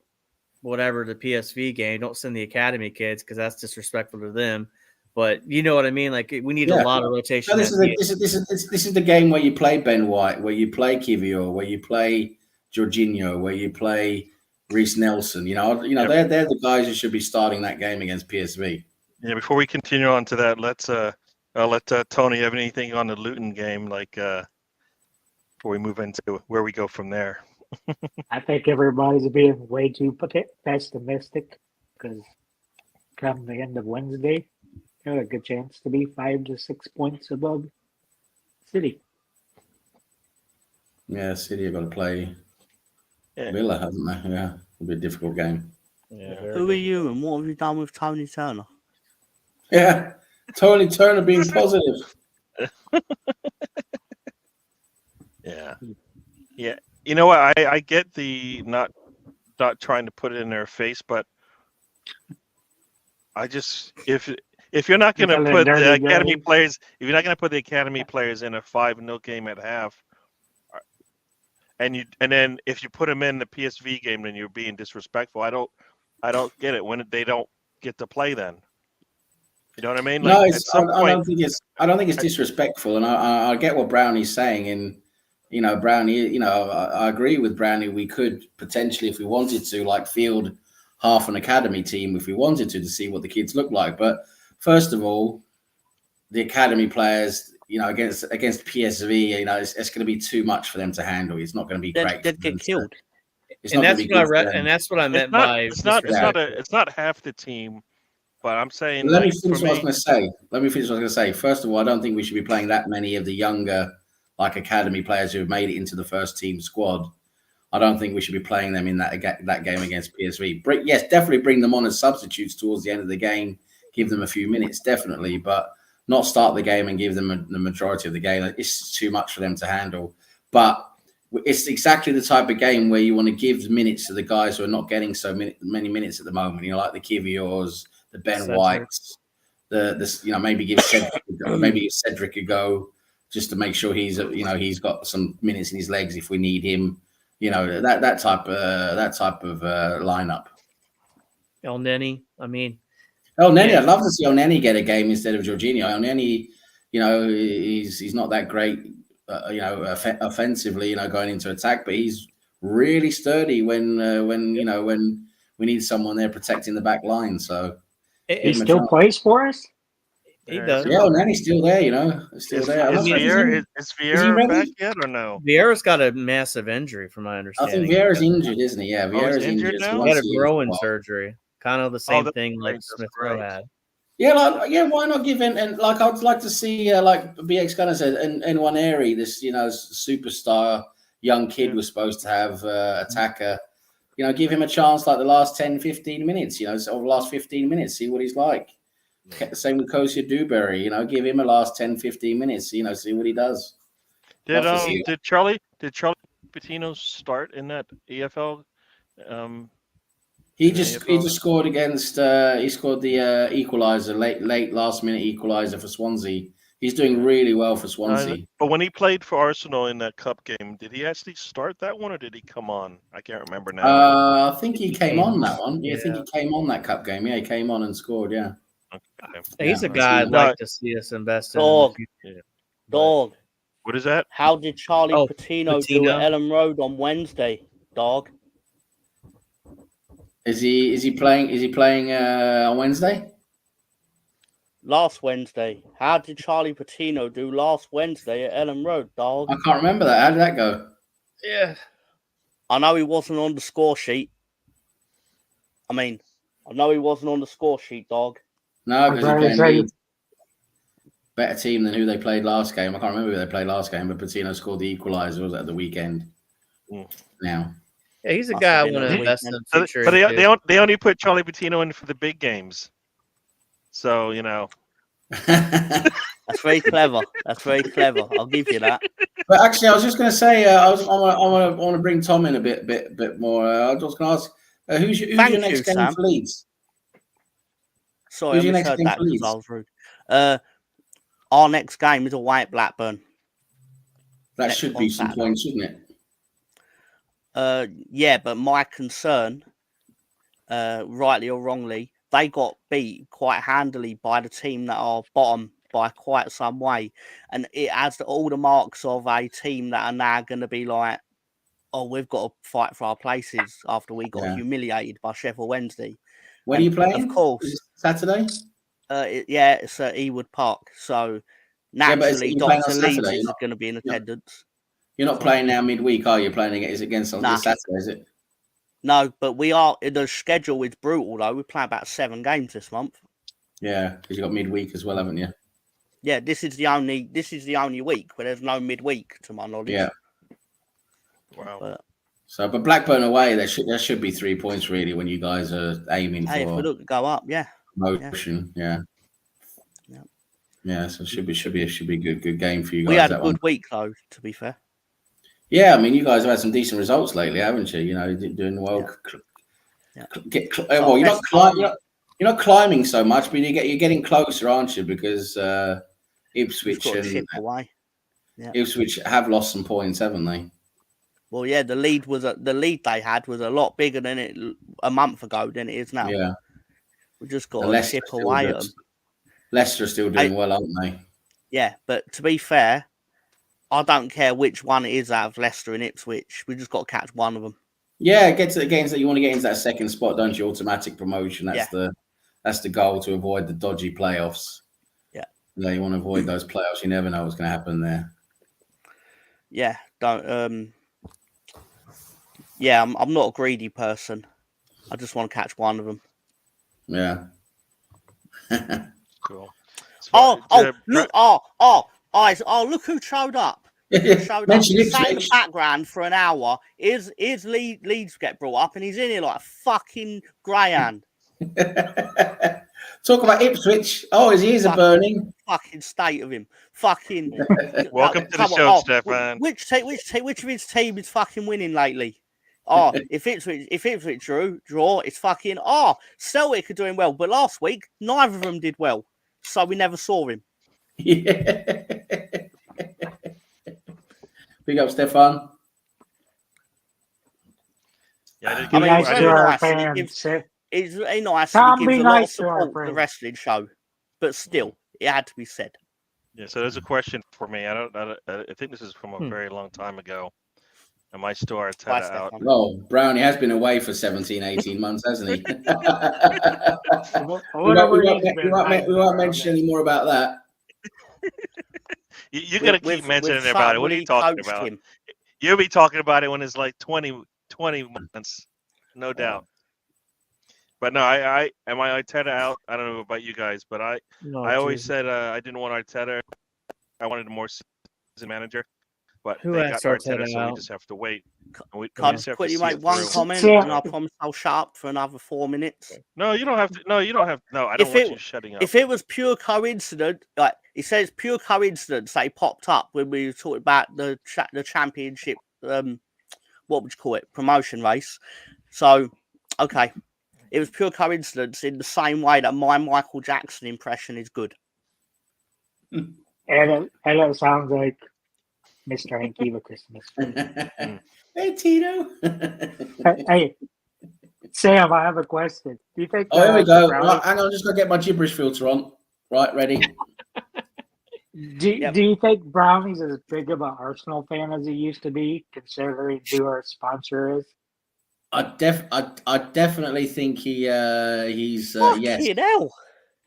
whatever the PSV game. Don't send the academy kids, because that's disrespectful to them. But you know what I mean? Like, we need a lot of rotation. So this is the game where you play Ben White, where you play Kivior, where you play Jorginho, where you play Reece Nelson. You know, they're the guys who should be starting that game against PSV. Yeah. Before we continue on to that, let's let Tony have anything on the Luton game, like before we move into where we go from there. I think everybody's being way too pessimistic, because come the end of Wednesday, you have a good chance to be 5 to 6 points above City. Yeah, City are going to play Villa, haven't they? Yeah, it'll be a difficult game. Yeah. Who are you, and what have you done with Tony Turner? Yeah, Tony Turner being positive. Yeah. You know what? I get the not trying to put it in their face, but I just if you're not going to put the academy players, if you're not going to put the academy players in a 5-0 game at half, and then if you put them in the PSV game, then you're being disrespectful. I don't get it when they don't get to play then. You know what I mean? Like, no, I don't think it's disrespectful, and I get what Brownie's saying. And you know, Brownie, you know, I agree with Brownie. We could potentially, if we wanted to, like, field half an academy team if we wanted to see what the kids look like. But first of all, the academy players, you know, against PSV, you know, it's going to be too much for them to handle. It's not going to be great. They'd get killed. And that's what I meant by it's not half the team. But I'm saying, let me finish what I was going to say. First of all, I don't think we should be playing that many of the younger, like, academy players who have made it into the first team squad. I don't think we should be playing them in that game against PSV. Yes, definitely bring them on as substitutes towards the end of the game. Give them a few minutes, definitely, but not start the game and give them the majority of the game. It's too much for them to handle. But it's exactly the type of game where you want to give minutes to the guys who are not getting so many minutes at the moment. You know, like the Kiviors, the Ben Whites, maybe give Cedric a go, just to make sure he's got some minutes in his legs if we need him. You know, that type of lineup. El Neni, I mean, I'd love to see El Neni get a game instead of Jorginho. El Neni, you know, he's not that great, offensively, you know, going into attack, but he's really sturdy when we need someone there protecting the back line. So he still plays for us. He does. Yeah, and he's still there, you know. Still there. Is Vieira back yet or no? Vieira's got a massive injury, from my understanding. I think Vieira's injured, isn't he? Yeah, Vieira's injured now? He had a growing surgery, kind of the same thing like Smith Rowe had. Yeah, why not give in? And like, I'd like to see, like BX kind of said, and Nwaneri, this, you know, superstar young kid was supposed to have attacker. You know, give him a chance like the last 10, 15 minutes. You know, or the last 15 minutes, see what he's like. Same with Kosia Dewberry, you know, give him a last 10, 15 minutes, you know, see what he does. Did Charlie Patino start in that EFL He in the just AFL? scored against. He scored the equaliser, late last minute equaliser for Swansea. He's doing really well for Swansea. But when he played for Arsenal in that cup game, did he actually start that one or did he come on? I can't remember now. I think he came on that one. Yeah, I think he came on that cup game. Yeah, he came on and scored. Yeah. Okay. He's a Yeah, guy I'd No, like to see us invest in. Dog. the future. Dog. what is that? How did Charlie Oh, Patino do Patino? at Ellen Road on Wednesday, dog? Is he playing? Is he playing on Wednesday? Last Wednesday. How did Charlie Patino do last Wednesday at Ellen Road, dog? I can't remember that. How did that go? Yeah. I know he wasn't on the score sheet. I know he wasn't on the score sheet, dog. No, because I'd he rather played say- Leeds. Better team than who they played last game. I can't remember who they played last game, but Patino scored the equaliser. Was at the weekend? Mm. Now. Yeah, he's a Must guy I have been want on to the invest in. weekend. The But future. they only put Charlie Patino in for the big games. So, That's very clever. That's very clever. I'll give you that. But actually, I was just going to say, I want to bring Tom in a bit more. I was going to ask, who's your Thank next you, game Sam. for Leeds? Sorry, Who's I your next misheard game that for because Leeds? I was rude. Our next game is away at Blackburn. That Next should one be some Saturday. points, shouldn't it? Yeah, but my concern, rightly or wrongly, they got beat quite handily by the team that are bottom by quite some way. And it has all the marks of a team that are now going to be like, oh, we've got to fight for our places after we got Yeah. humiliated by Sheffield Wednesday. When are you And, playing? of course. Is it Saturday? It's at Ewood Park. So Yeah, but naturally, you're playing on Dr. Saturday, Leeds you're is not- going to be in you're- attendance. You're not playing now midweek, are you? Playing is against on Nah. this Saturday, is it? No, but we are. The schedule is brutal though. We play about 7 games this month. Yeah, because you got midweek as well, haven't you? Yeah, this is the only week where there's no midweek, to my knowledge. Yeah. wow. But Blackburn away, there should be 3 points really when you guys are aiming Hey, if we for look to go up, yeah. promotion. Yeah. So it should be a good game for you guys. We had a that good one. week though, to be fair. Yeah, I mean, you guys have had some decent results lately, haven't you? You know, doing well. Yeah. Well, you're not climbing so much, but you're getting closer, aren't you? Because Ipswich We've got a and chip away. Yeah. Ipswich have lost some points, haven't they? Well, yeah, the lead they had was a lot bigger than it a month ago than it is now. Yeah. We just got And to chip away at them. Leicester are still doing well, aren't they? Yeah, but to be fair, I don't care which one it is out of Leicester and Ipswich. We just got to catch one of them. Yeah, get to the games that you want to get into that second spot, don't you? Automatic promotion. That's the goal, to avoid the dodgy playoffs. Yeah. You want to avoid those playoffs. You never know what's going to happen there. Yeah, don't. Yeah, I'm not a greedy person. I just want to catch one of them. Yeah. Cool. Look who showed up. Showed up. Mention He sat in the Ipswich. background for an hour. His Leeds get brought up, and he's in here like a fucking greyhound. Talk about Ipswich. Oh, his ears are burning. Fucking state of him. Fucking. Welcome to the Come on. show, Stefan. Which of his team is fucking winning lately? Oh, if Ipswich draw, it's fucking. Oh, Celtic are doing well, but last week neither of them did well, so we never saw him. Yeah. Big up, Stefan. Yeah, Be nice it's to very our nice, and fans. It's very nice. Tom, And he be gives a lot of nice to our support to the friends. wrestling show, but still, it had to be said. Yeah, so there's a question for me. I think this is from a very long time ago. Am I still Arteta out? Stefan. Oh, Brownie has been away for 17, 18 months, hasn't he? we won't mention any more about that. You're going to keep mentioning about it. What are you talking coached about? him. You'll be talking about it when it's like 20 months, no doubt. But no, I am I Arteta out? I don't know about you guys, but I always said I didn't want Arteta. I wanted a more seasoned manager. But Who they got asked Arteta, Arteta so we out? just have to wait. We Can I just just have to quickly see make it one through. comment, Yeah. and I promise I'll shut up for another 4 minutes. No, you don't have to. No, you don't have. No, I don't If want it- you shutting up. If it was pure coincidence, like it says, pure coincidence, they popped up when we were talking about the championship. What would you call it? Promotion race. So, okay, It was pure coincidence in the same way that my Michael Jackson impression is good. And it sounds like Mr. Hanky with Christmas. Hey, Tito. Hey, Sam, I have a question. Do you think? Oh, here we go. Brownie, Right, hang on, just gotta get my gibberish filter on. Right, ready. do Yep. you think Brownie's as big of an Arsenal fan as he used to be, considering who our sponsor is? I definitely think he's yes. Fucking hell.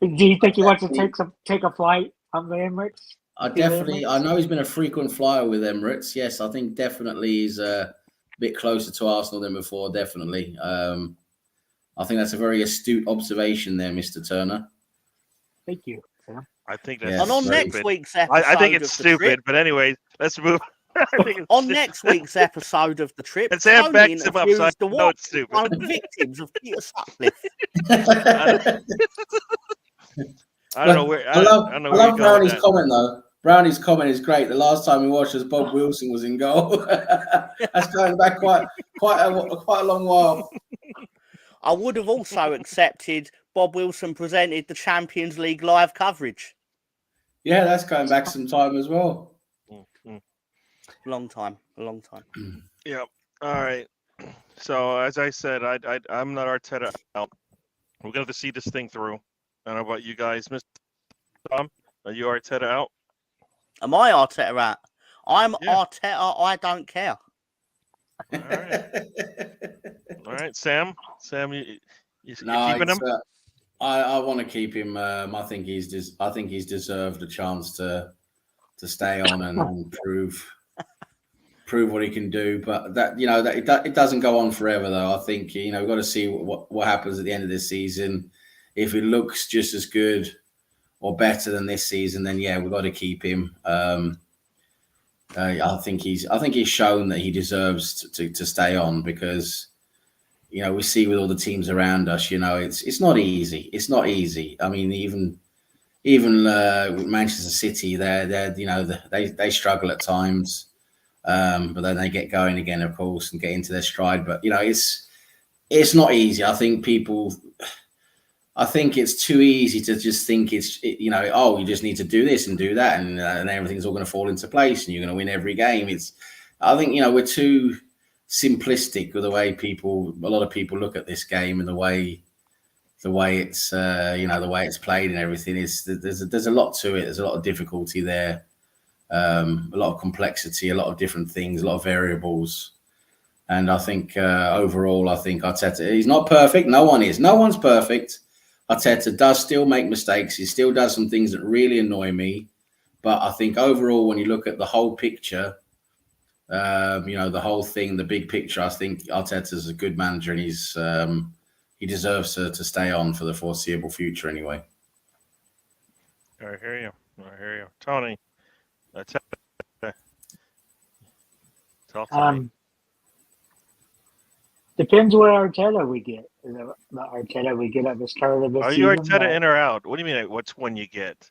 Do you think he wants to take a flight on the Emirates? I know he's been a frequent flyer with Emirates. Yes, I think definitely he's a bit closer to Arsenal than before. Definitely. I think that's a very astute observation there, Mr. Turner. Thank you, Sam. I think that's Yes. And on stupid. next week's episode, I think it's of the stupid, trip, but anyways, let's move. I think it's on stupid. next week's episode of the trip, And Sam Tony backs him up, so I interviews the know it's stupid. one of the victims of Peter Sutcliffe. I don't know where. I love don't know where you're going Brownie's with that. comment though. Brownie's comment is great. The last time we watched was Bob Wilson was in goal. That's going back quite a long while. I would have also accepted Bob Wilson presented the Champions League live coverage. Yeah, that's going back some time as well. Mm-hmm. A long time. Yeah. All right. So as I said, I'm not Arteta out. We're gonna have to see this thing through. I don't know about you guys, Mr. Tom. Are you Arteta out? Am I Arteta out? I'm Yeah. Arteta. I don't care. All right. All right, Sam. Sam, you No, keeping him? I want to keep him. I think he's deserved a chance to stay on and prove what he can do. But that it doesn't go on forever though. I think we've got to see what happens at the end of this season. If it looks just as good or better than this season, then yeah, we've got to keep him. I think he's shown that he deserves to stay on because we see with all the teams around us, it's not easy. It's not easy. I mean, even with Manchester City, they struggle at times, but then they get going again, of course, and get into their stride. But it's not easy. I think it's too easy to just think you just need to do this and do that, and everything's all going to fall into place, and you're going to win every game. I think we're too simplistic with the way a lot of people look at this game and the way it's the way it's played and everything. There's a lot to it. There's a lot of difficulty there, a lot of complexity, a lot of different things, a lot of variables. And I think overall, I think Arteta, he's not perfect. No one is. No one's perfect. Arteta does still make mistakes. He still does some things that really annoy me. But I think overall, when you look at the whole picture, the whole thing, the big picture, I think Arteta's a good manager and he deserves to stay on for the foreseeable future anyway. I hear you. Tony, talk to me. Depends what Arteta we get. The Arteta we get at the start of the Are season. you Arteta in or out? What do you mean? What's when you get?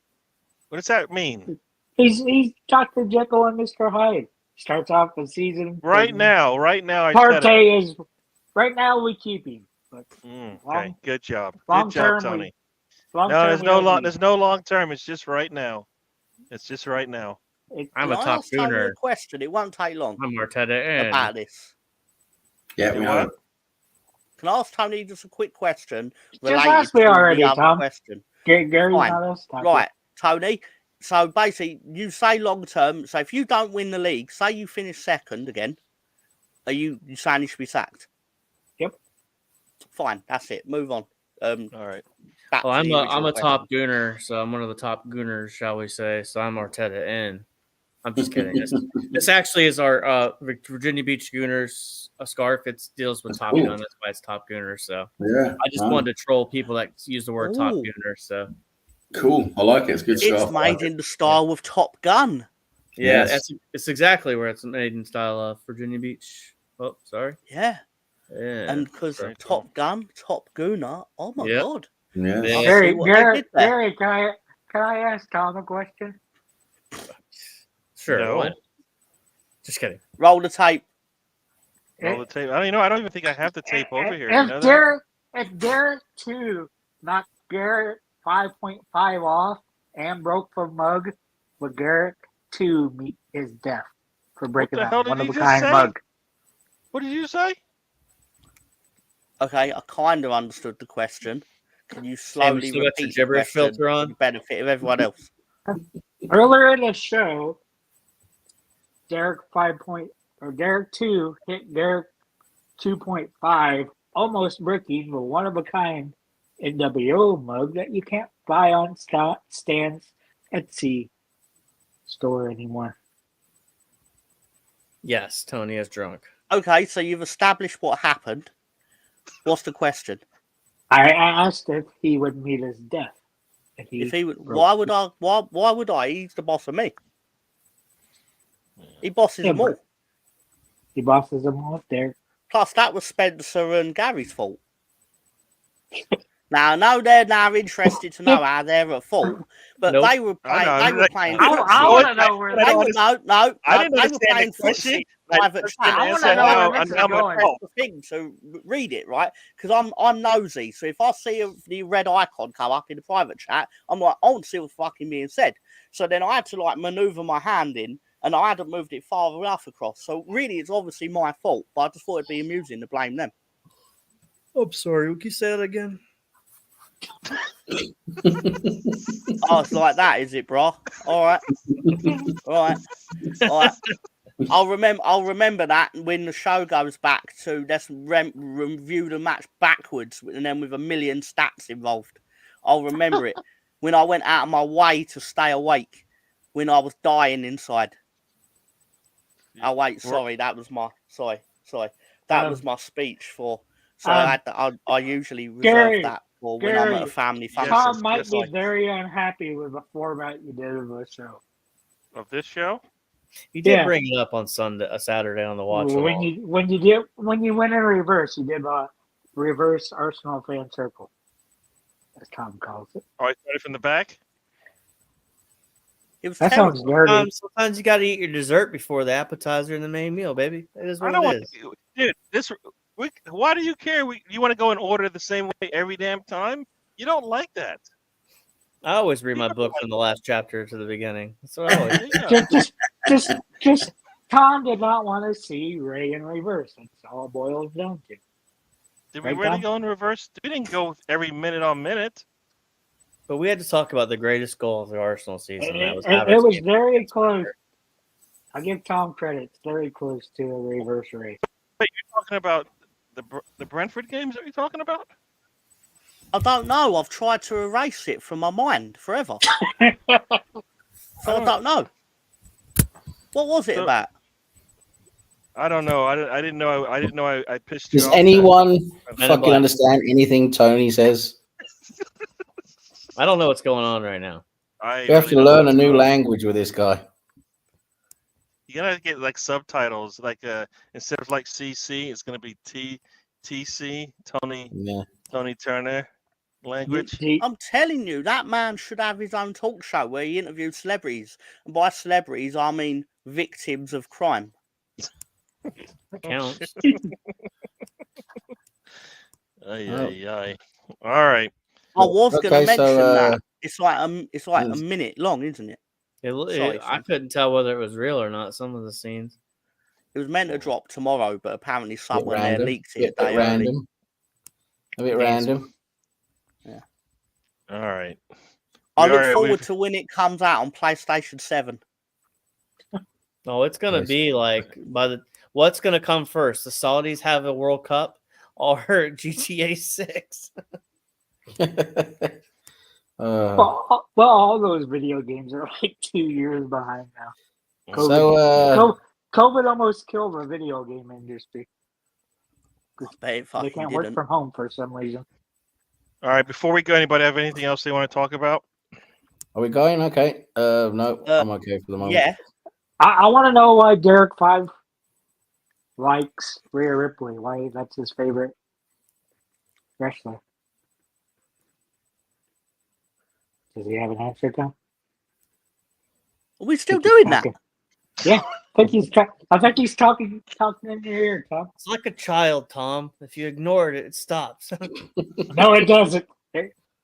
What does that mean? He's Dr. Jekyll and Mr. Hyde. Starts off the season. Right now, Arteta. Partey is right now we keep him. But Okay, good job. Long Good job, term, Tony. long No, term there's we no don't long. need There's no long term. It's just right now. It's just right now. it. I'm Can a I top ask Tony gooner. a question? It won't take long I'm Arteta in. about this. Yeah, we know. Can I ask Tony just a quick question Just related ask me to already, the other Tom. question? Gary's Fine. not us. Right, Tony. So basically, you say long term. So if you don't win the league, say you finish second again, are you saying you should be sacked? Yep. Fine, that's it. Move on. All right. Back Well, to the I'm original a top gooner, so I'm one of the top gooners, shall we say? So I'm Arteta in. I'm just kidding. This actually is our Virginia Beach Gooners a scarf. It deals with Top Gun. That's why it's Top Gooner. So Yeah, I just wanted to troll people that use the word Top Ooh. Gooner. So cool. I like it. It's good It's stuff. made in the style of Top Gun. yeah, Yes. it's exactly where it's made in style of Virginia Beach. Oh, sorry. Yeah. Yeah. And because Very Top Gun, Top Gooner, oh my Yep. God. Yeah. Yeah. Gary, See what they did there. Gary, can I ask Tom a question? Sure. No. What? Just kidding. Roll the tape. Roll the tape. I don't even think I have the tape over here. You know that? if Derek 2 knocked Garrett 5.5 off and broke the mug, would Garrett 2 meet his death for breaking the hell that did he just one-of-a-kind say? mug? What did you say? Okay, I kind of understood the question. Can you Sam, you slowly still got your repeat the gibberish question filter on? for the benefit of everyone else? Earlier in the show, Derek 2 hit Derek 2.5, almost breaking the one-of-a-kind NWO mug that you can't buy on Stan's Etsy store anymore. Yes, Tony is drunk. Okay, so you've established what happened. What's the question? I asked if he would meet his death. If he would, why would I? Why would I? He's the boss of me. He bosses them all. He bosses them all there. Plus, that was Spencer and Gary's fault. Now, I know they're now interested to know how they're at fault, but Nope. they were playing. I They know. were playing. I want to know where They were, no. I didn't They were understand playing the question. footsie I private just chat. I wanna said, know where "No, this I'm is not going." fault." The thing to read it, right? Because I'm nosy. So if I see the red icon come up in the private chat, I'm like, I want to see what's fucking being said. So then I had to like maneuver my hand in, and I hadn't moved it far enough across. So really, it's obviously my fault. But I just thought it'd be amusing to blame them. I'm sorry. Can you say that again? Oh, it's like that, is it, bro? All right. I'll remember that when the show goes back to let's review the match backwards, and then with a million stats involved. I'll remember it when I went out of my way to stay awake when I was dying inside. Oh wait, sorry, that was my sorry. That was my speech for. So I usually reserve Gary, that for when I'm at a Gary, family function. Tom might yes, be I- very unhappy with the format you did of the show. Of this show? He did Yeah. bring it up on Saturday on the watch. When you went in reverse, you did a reverse Arsenal fan circle, as Tom calls it. Oh, I started from the back. It was That terrible. sounds dirty. Sometimes you got to eat your dessert before the appetizer and the main meal, baby. That is I what don't it want, is. dude. Why do you care? You want to go in order the same way every damn time? You don't like that. I always read my book from the last chapter to the beginning. That's what I always do. Yeah. Just Tom did not want to see Ray in reverse. That's all it boils down to. Did we Right, really Tom? go in reverse? We didn't go every minute on minute. But we had to talk about the greatest goal of the Arsenal season. That was It was very close. I give Tom credit. It's very close to a reverse race. Wait, you're talking about the Brentford games that you're talking about? I don't know. I've tried to erase it from my mind forever. So I don't know. What was it about? I don't know. I didn't know. I didn't know. I pissed you Does off. anyone Men in fucking Black. understand anything Tony says? I don't know what's going on right now. You have to learn a new language with this guy. You gotta get like subtitles. Like instead of like CC, it's gonna be TC Tony Turner language. I'm telling you, that man should have his own talk show where he interviews celebrities. And by celebrities, I mean victims of crime. Counts. Ay. All right. I was going to Okay, mention so, that. It's like a minute long, isn't it? Sorry, I couldn't tell whether it was real or not. Some of the scenes. It was meant to drop tomorrow, but apparently someone there random. leaked it a day early. Random. A bit random. Yeah. All right. I look forward to when it comes out on PlayStation 7. Oh, it's gonna be like what's gonna come first? The Saudis have a World Cup or GTA 6? Well, all those video games are like 2 years behind now. COVID almost killed the video game industry. They can't work from home for some reason. All right. Before we go, anybody have anything else they want to talk about? Are we going? Okay. No, I'm okay for the moment. Yeah. I want to know why Derek 5 likes Rhea Ripley. Why that's his favorite wrestler. Does he have an answer, Tom? Are we still doing that? Yeah, I think he's talking in your ear, Tom. It's like a child, Tom. If you ignore it, it stops. No, it doesn't.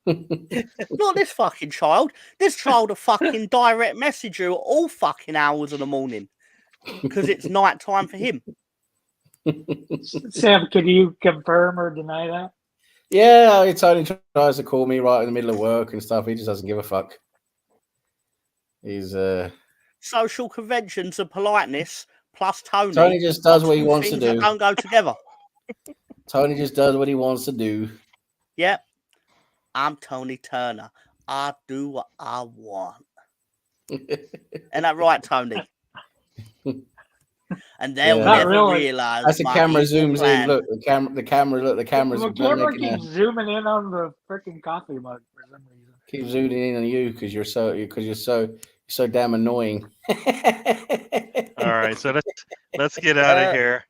Not this fucking child. This child a fucking direct message you at all fucking hours of the morning because it's night time for him. Sam, can you confirm or deny that? Yeah, Tony tries to call me right in the middle of work and stuff. He just doesn't give a fuck. He's Social conventions and politeness plus Tony. Tony just does what he two wants to things that do. don't go together. Tony just does what he wants to do. Yep. I'm Tony Turner. I do what I want. Ain't that right, Tony? And they'll Yeah. Not never really. realise. As the my camera evil zooms plan. in, look, the camera's The camera making keeps zooming in on the freaking coffee mug for some reason. keep zooming in on you because you're so damn annoying. All right, so let's get out of here.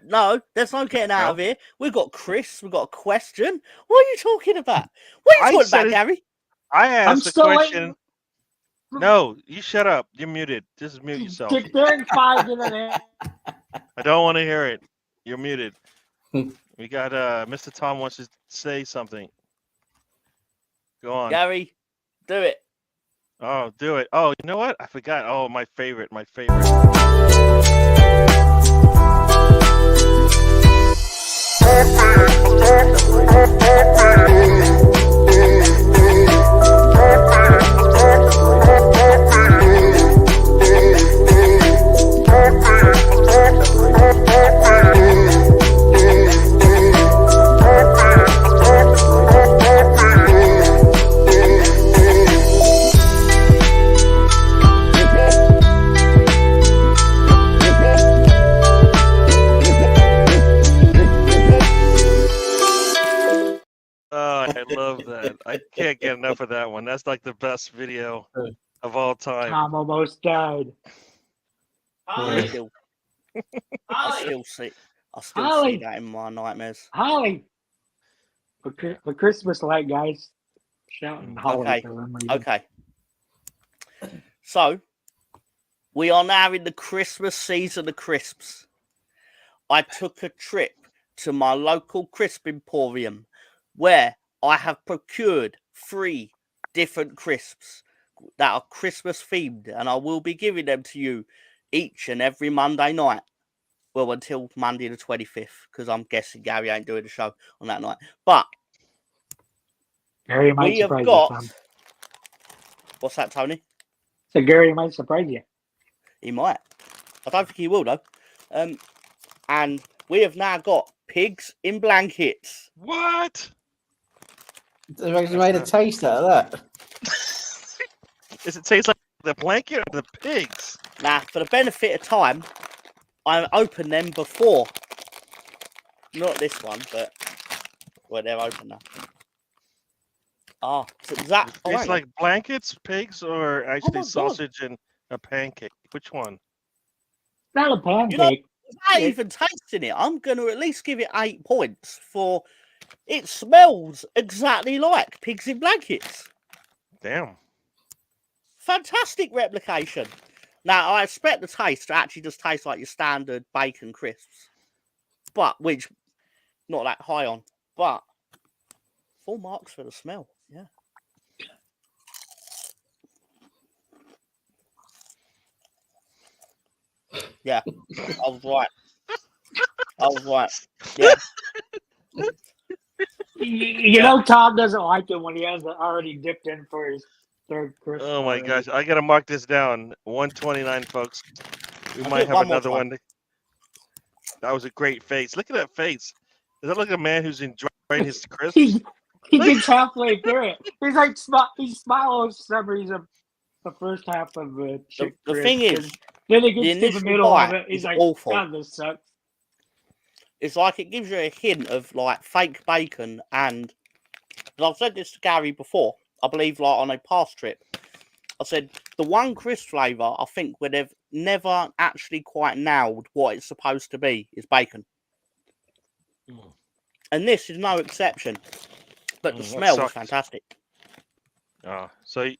No, there's no getting out of here. We've got Chris. We've got a question. What are you talking about? What are you talking about, Gary? I asked a still question. waiting. No, you shut up. You're muted. Just mute yourself. Get there in 5 minutes. I don't want to hear it. You're muted. We got Mr. Tom wants to say something. Go on. Gary, do it. Oh, do it. Oh, you know what? I forgot. Oh, my favorite. Oh, I love that. I can't get enough of that one. That's like the best video of all time. Tom almost died. I still see Ollie. that in my nightmares. Holly. The Christmas light guys shouting Holly Okay. for some reason. Okay. So, we are now in the Christmas season of crisps. I took a trip to my local crisp emporium where I have procured 3 different crisps that are Christmas themed, and I will be giving them to you each and every Monday night. Well, until Monday the 25th, because I'm guessing Gary ain't doing the show on that night. But Gary might we have surprise got... you, Tom. What's that, Tony? So Gary might surprise you. He might. I don't think he will, though. And we have now got pigs in blankets. What? They've actually made a taste out of that. Does it taste like the blanket or the pigs? Now, for the benefit of time, I opened them before. Not this one, but well, they're open now. Oh, so is that It tastes like blankets, pigs, or actually my God. sausage and a pancake? Which one? Not a pancake. You know, without even tasting it, I'm going to at least give it 8 points for it smells exactly like pigs in blankets. Damn. Fantastic replication. Now, I expect the taste to actually just taste like your standard bacon crisps, but which not that high on, but full marks for the smell. Yeah. Yeah, I was right. Yeah. You know, Tom doesn't like it when he has already dipped in for his 3rd Christmas. Oh my already. gosh, I gotta mark this down. 129, folks. We I'll might do it have one more another time. one. That was a great face. Look at that face. Does that look like a man who's enjoying his crisps? He gets halfway through it. He's like he smiles for some reason the first half of the chick The crisp, thing is, and then he the gets to the initial middle of bite it. He's is like, awful. God, this sucks. It's like it gives you a hint of like fake bacon, and I've said this to Gary before, I believe, like on a past trip. I said the one crisp flavour I think where they've never actually quite nailed what it's supposed to be is bacon. And this is no exception. But the That smell was sucks. fantastic. Oh, so,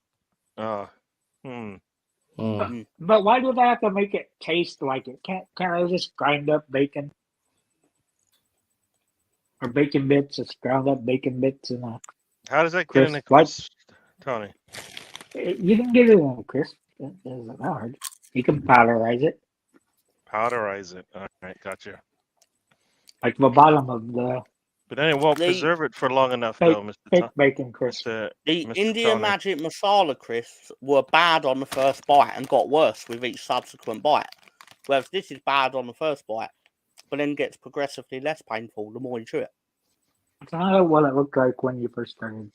But why do they have to make it taste like it? Can't I just grind up bacon? Or bacon bits, just ground up bacon bits and How does that get in the crisp? crisp, Tony? You can get it in a crisp. It isn't hard. You can powderize it. Powderize it. All right, gotcha. Like the bottom of the But then it won't preserve it for long enough, though, Mr. fake bacon crisp. The Mr. Indian Tony. Magic Masala crisps were bad on the first bite and got worse with each subsequent bite. Whereas this is bad on the first bite, but then gets progressively less painful the more you chew it. It's not what it looked like when you first started.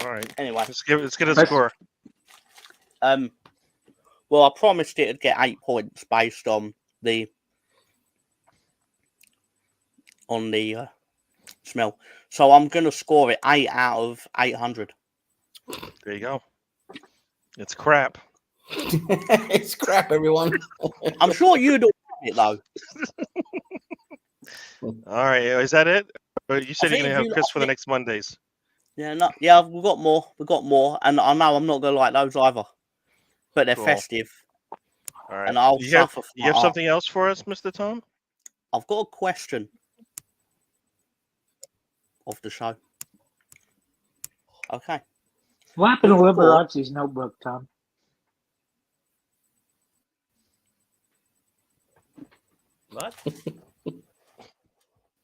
All right. Anyway. Let's get a score. Well, I promised it'd get 8 points based on the smell. So I'm going to score it 8 out of 800. There you go. It's crap. It's crap, everyone. I'm sure you'd all like it, though. All right. Is that it? Or you said I you're going think to have you- Chris I for the think- next Mondays. Yeah, we've got more. And I know I'm not going to like those either. But they're Cool. festive. All right. And I'll you have, suffer for you my have art. something else for us, Mr. Tom? I've got a question of the show. Okay. What happened to Who's scored? Liberace's notebook, Tom? What?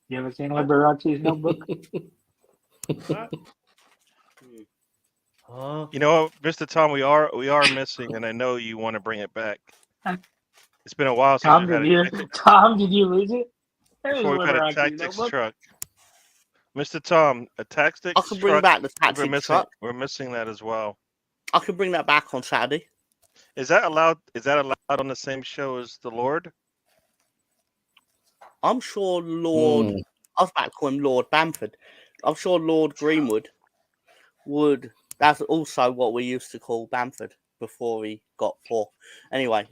You ever seen Liberace's notebook? You know what, Mr. Tom, we are missing, and I know you want to bring it back. It's been a while since Tom, we've had did you lose it? There's before we've had a Liberace's tactics notebook. truck. Mr. Tom, a tactics I can bring truck. back the We're tactics missing. truck. We're missing that as well. I can bring that back on Saturday. Is that allowed? Is that allowed on the same show as the Lord? I'm sure Lord... I was about to call him Lord Bamford. I'm sure Lord Greenwood would... That's also what we used to call Bamford before he got 4. Anyway,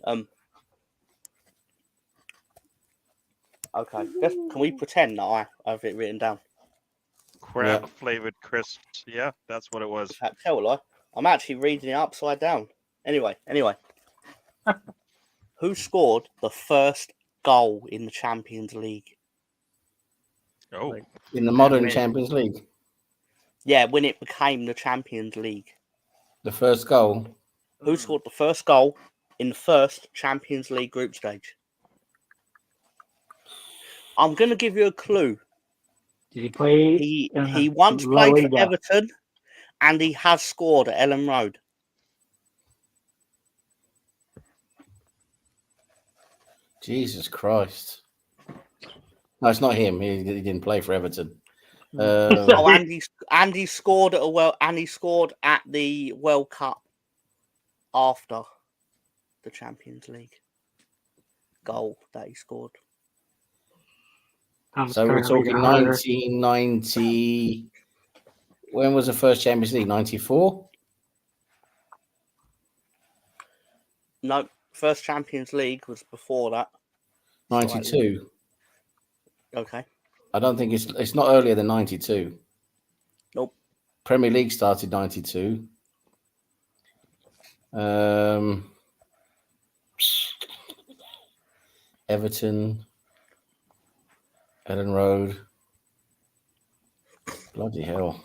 okay. Can we pretend that I have it written down? Crab flavored crisps. Yeah, that's what it was. Tell a lie. I'm actually reading it upside down. Anyway. Who scored the first goal in the Champions League? Oh, In the modern win. Champions League, Yeah, when it became the Champions League. the first goal. Who scored the first goal in the first Champions League group stage? I'm going to give you a clue. Did he play? He once La played for Liga? Everton, and he has scored at Ellen Road. Jesus Christ! No, it's not him. He didn't play for Everton. Oh, and he scored he scored at the World Cup after the Champions League goal that he scored. So we're talking 1990. When was the first Champions League? 94? No, first Champions League was before that. 92. Okay. I don't think it's not earlier than 92. Nope. Premier League started 92. Everton, Ellen Road. Bloody hell.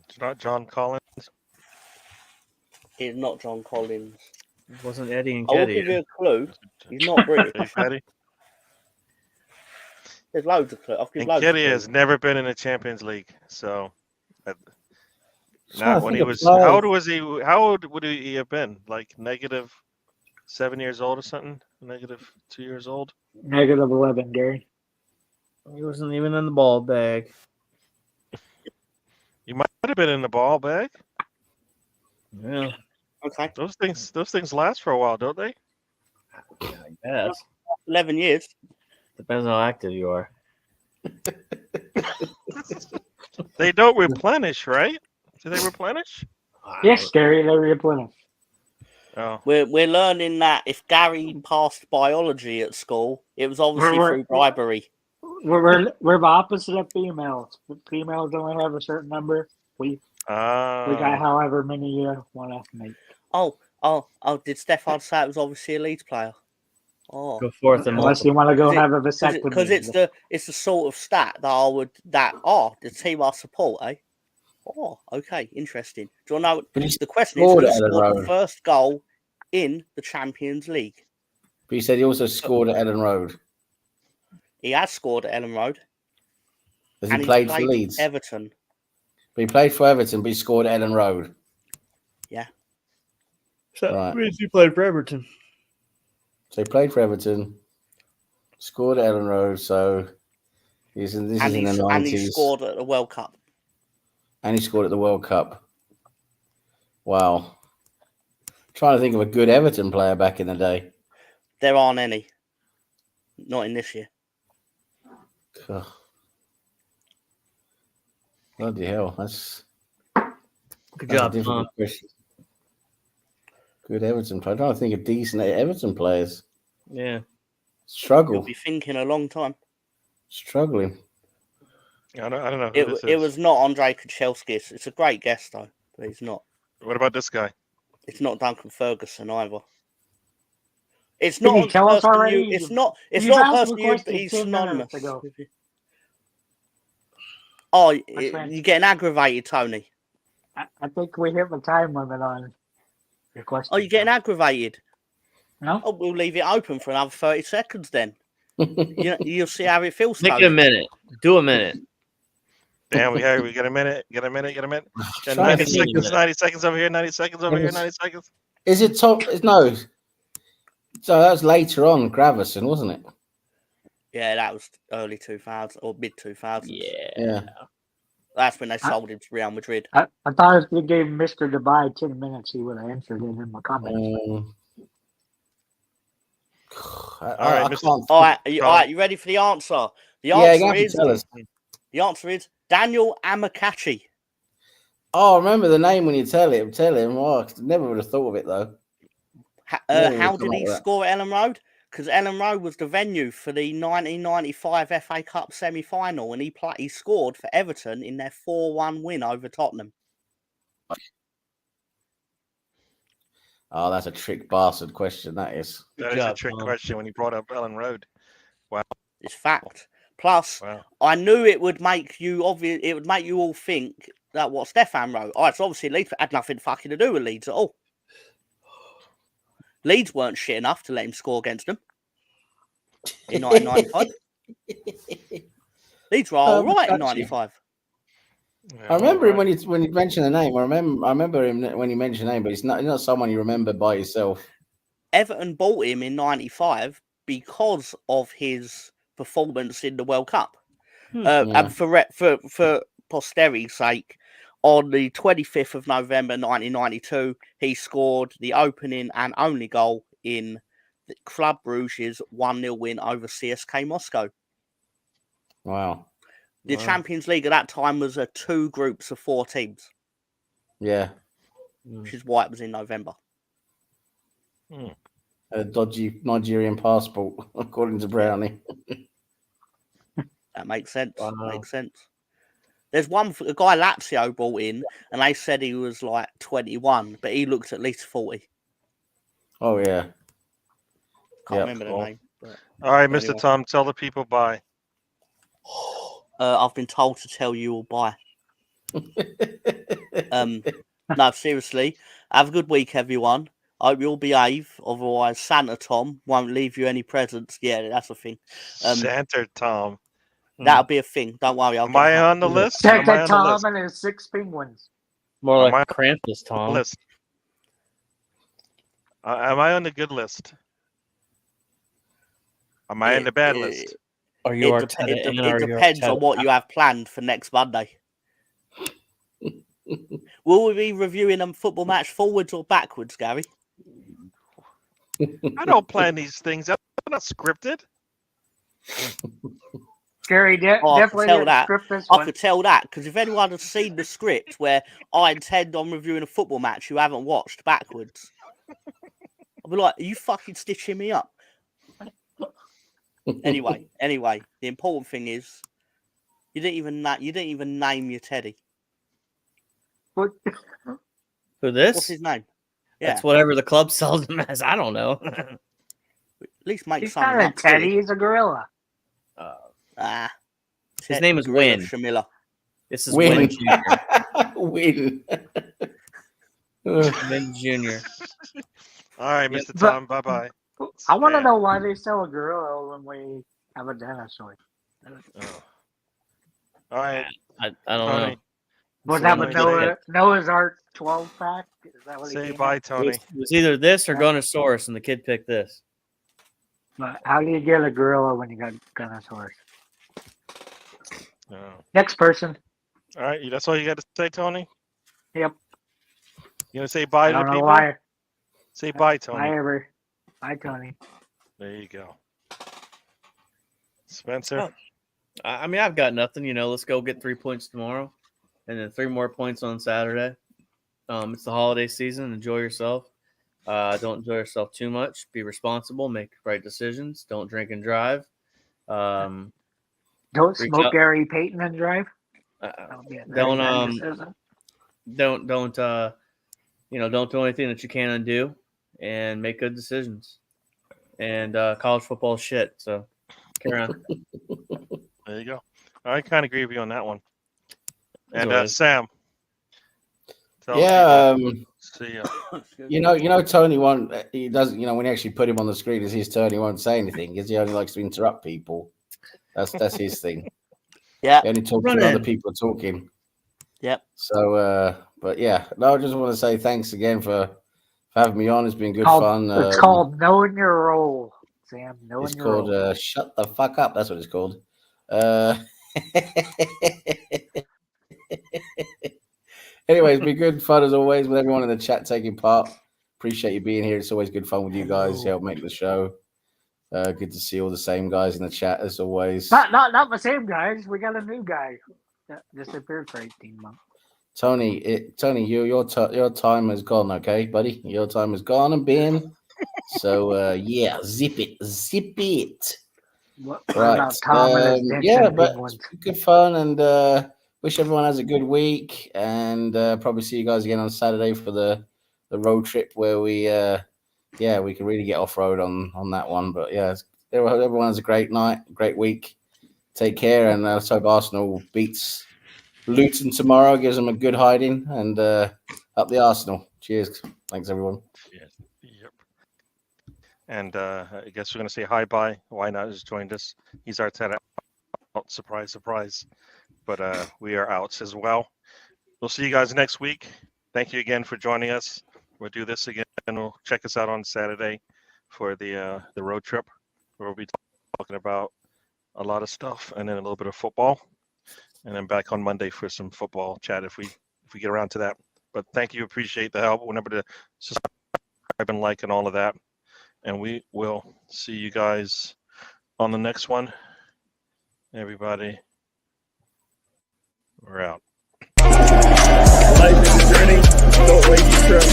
it's not John Collins. He's not John Collins. It wasn't Eddie and I will Keddy. give you a clue. He's not British. Hey, Petty. There's loads of clues. I've given And loads of Kitty has clues. never been in a Champions League, so trying not to when think he of was. players. How old was he? How old would he have been? Like -7 years old or something? -2 years old? -11, Gary. He wasn't even in the ball bag. You might have been in the ball bag. Yeah, Okay. Those things last for a while, don't they? I guess. 11 years. Depends on how active you are. They don't replenish, right? Do they replenish? Yes, Gary, they replenish. Oh, We're learning that if Gary passed biology at school, it was obviously We're- through bribery. We're the opposite of females. Females only have a certain number. We We got however many you want to make. Oh, did Stefan say it was obviously a Leeds player? Oh, Go forth and Unless you want to go have a because vasectomy. it's the sort of stat that the team I support, eh? Oh, okay, interesting. Do you know But he the question is scored who at Ellen scored the Road. first goal in the Champions League? But you said he also scored at Ellen Road. He has scored at Ellen Road. Has And he he's played for played Leeds? Everton. But he played for Everton, but he scored at Ellen Road. Yeah. So Right. means he played for Everton. So he played for Everton, scored at Ellen Road. So this is in the 90s. And he scored at the World Cup. And he scored at the World Cup. Wow. Trying to think of a good Everton player back in the day. There aren't any. Not in this year. Ugh. Bloody hell. That's Good a job, difficult Tom. question. Good Everton player. I'm trying to think of decent Everton players. Yeah. Struggle. You'll be thinking a long time. Struggling. I don't know who this It is. was not Andrei Kanchelskis. It's a great guess, though, but he's not. What about this guy? It's not Duncan Ferguson either. It's Can you not tell a us person already? It's not a You've asked person the you'd question be 10 minutes synonymous ago. with. Oh, fine. you're getting aggravated, Tony. I think we hit the time limit on your question. Oh, you're getting aggravated. No? Oh, we'll leave it open for another 30 seconds then. You'll see how it feels, Make Tony. it a minute. Do a minute. Damn, we get a minute. Get a minute. Got Trying 90 to think. seconds. 90 seconds over here. 90 seconds over here. 90 seconds. Is it top? No. So that was later on, Gravison, wasn't it? Yeah, that was early 2000s or mid 2000s. Yeah. That's when they sold him to Real Madrid. I thought if you gave Mr. Dubai 10 minutes, he would have answered it in my comments. All right, Mr. All right, you ready for the answer? The answer is Daniel Amokachi. Oh, remember the name when you tell him. Oh, I never would have thought of it though. How did he score at Ellen Road? Because Ellen Road was the venue for the 1995 FA Cup semi-final, and he scored for Everton in their 4-1 win over Tottenham. Oh, that's a trick bastard question. That is. That is a trick question when you brought up Ellen Road. Wow. It's fact. Plus, I knew it would make you obvious. It would make you all think that what Stefan wrote. Oh, it's obviously Leeds, but had nothing fucking to do with Leeds at all. Leeds weren't shit enough to let him score against them in 1995. Leeds were all right in 95. I remember him when you mentioned the name. I remember him when you mentioned the name, but he's not someone you remember by yourself. Everton bought him in 95 because of his performance in the World Cup. And for posterity's sake, on the 25th of November 1992, he scored the opening and only goal in the Club Brugge's 1-0 win over CSK Moscow. Wow. The Champions League at that time was 2 groups of 4 teams. Yeah. Which is why it was in November. A dodgy Nigerian passport, according to Brownie. That makes sense. Wow. Makes sense. There's a guy Lazio brought in, and they said he was like 21, but he looked at least 40. Oh, yeah. Can't remember the name. But all right, Mr. Tom, tell the people bye. I've been told to tell you all bye. No, seriously. Have a good week, everyone. I hope you all behave. Otherwise, Santa Tom won't leave you any presents. Yeah, that's a thing. Santa Tom. That'll be a thing. Don't worry. Am I on the list? Santa Tom and his 6 penguins. More like Krampus Tom. List. Am I on the good list? Am I in the bad list? It depends on what you have planned for next Monday. Will we be reviewing a football match forwards or backwards, Gary? I don't plan these things. I'm not scripted. Gary, definitely script this one. I could tell that because if anyone has seen the script where I intend on reviewing a football match you haven't watched backwards, I'll be like, are you fucking stitching me up? Anyway, the important thing is you didn't even name your teddy. What? Who this? What's his name? Yeah, That's whatever the club sells him as. I don't know. at least make He's something not a up. silly. teddy. He's a gorilla. Ah, His name is Gorilla Win. Shamilla. This is Win. Win Jr. Win. Win Jr. All right, Yeah, Mr. but- Tom. Bye bye. I want to Spam. know why they sell a gorilla when we have a dinosaur. Oh. All right, I don't know. Tony. Was So that let a me Noah's Ark 12 pack? Is that what he Say came bye, in? It Tony. was either this or Gonosaurus, and the kid picked this. But how do you get a gorilla when you got Gunnosaurus? Oh. Next person. All right, that's all you got to say, Tony? Yep. You gonna say I bye to the don't know people? why. Say bye, Tony. Bye, ever. Bye, Tony. There you go. Spencer. I mean, I've got nothing. Let's go get 3 points tomorrow, and then 3 more points on Saturday. It's the holiday season. Enjoy yourself. Don't enjoy yourself too much. Be responsible. Make right decisions. Don't drink and drive. Don't Reach smoke out. Gary Payton and drive. That'll be a very Don't bad decision. don't don't do anything that you can undo, and make good decisions. And college football is shit. So carry on. There you go. I kind of agree with you on that one. That's And all right. Sam. Tell Yeah, people. See ya. Tony won't. He doesn't. When you actually put him on the screen as his turn, he won't say anything because he only likes to interrupt people. That's his thing. Yeah. He only talks Run when in. other people are talking. Yep. So, but yeah, no, I just want to say thanks again for having me on. It's been good Called- fun. It's called knowing your role, Sam. Knowing It's your called role. Shut the Fuck Up. That's what it's called. Anyway, it's been good fun as always with everyone in the chat taking part. Appreciate you being here. It's always good fun with you guys. Help make the show. Good to see all the same guys in the chat as always. Not the same guys. We got a new guy that disappeared for 18 months. Tony, your time has gone. Okay, buddy, your time has gone and been. So yeah, zip it. What Right. about Tom and his dents Yeah, and but penguins? it's been good fun, and wish everyone has a good week, and probably see you guys again on Saturday for the road trip where we can really get off road on that one. But yeah, everyone has a great night, great week. Take care, and let's hope Arsenal beats Luton tomorrow, gives them a good hiding, and up the Arsenal. Cheers. Thanks, everyone. Yes. Yep. And I guess we're going to say hi bye. Why not has joined us? He's our 10 out. Surprise. But we are out as well. We'll see you guys next week. Thank you again for joining us. We'll do this again, and we'll check us out on Saturday for the road trip, where we'll be talking about a lot of stuff and then a little bit of football, and then back on Monday for some football chat if we get around to that. But thank you, appreciate the help. Remember to subscribe and like and all of that, and we will see you guys on the next one. Everybody, we're out. Life is a journey. Don't wait your trip.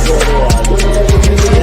Go to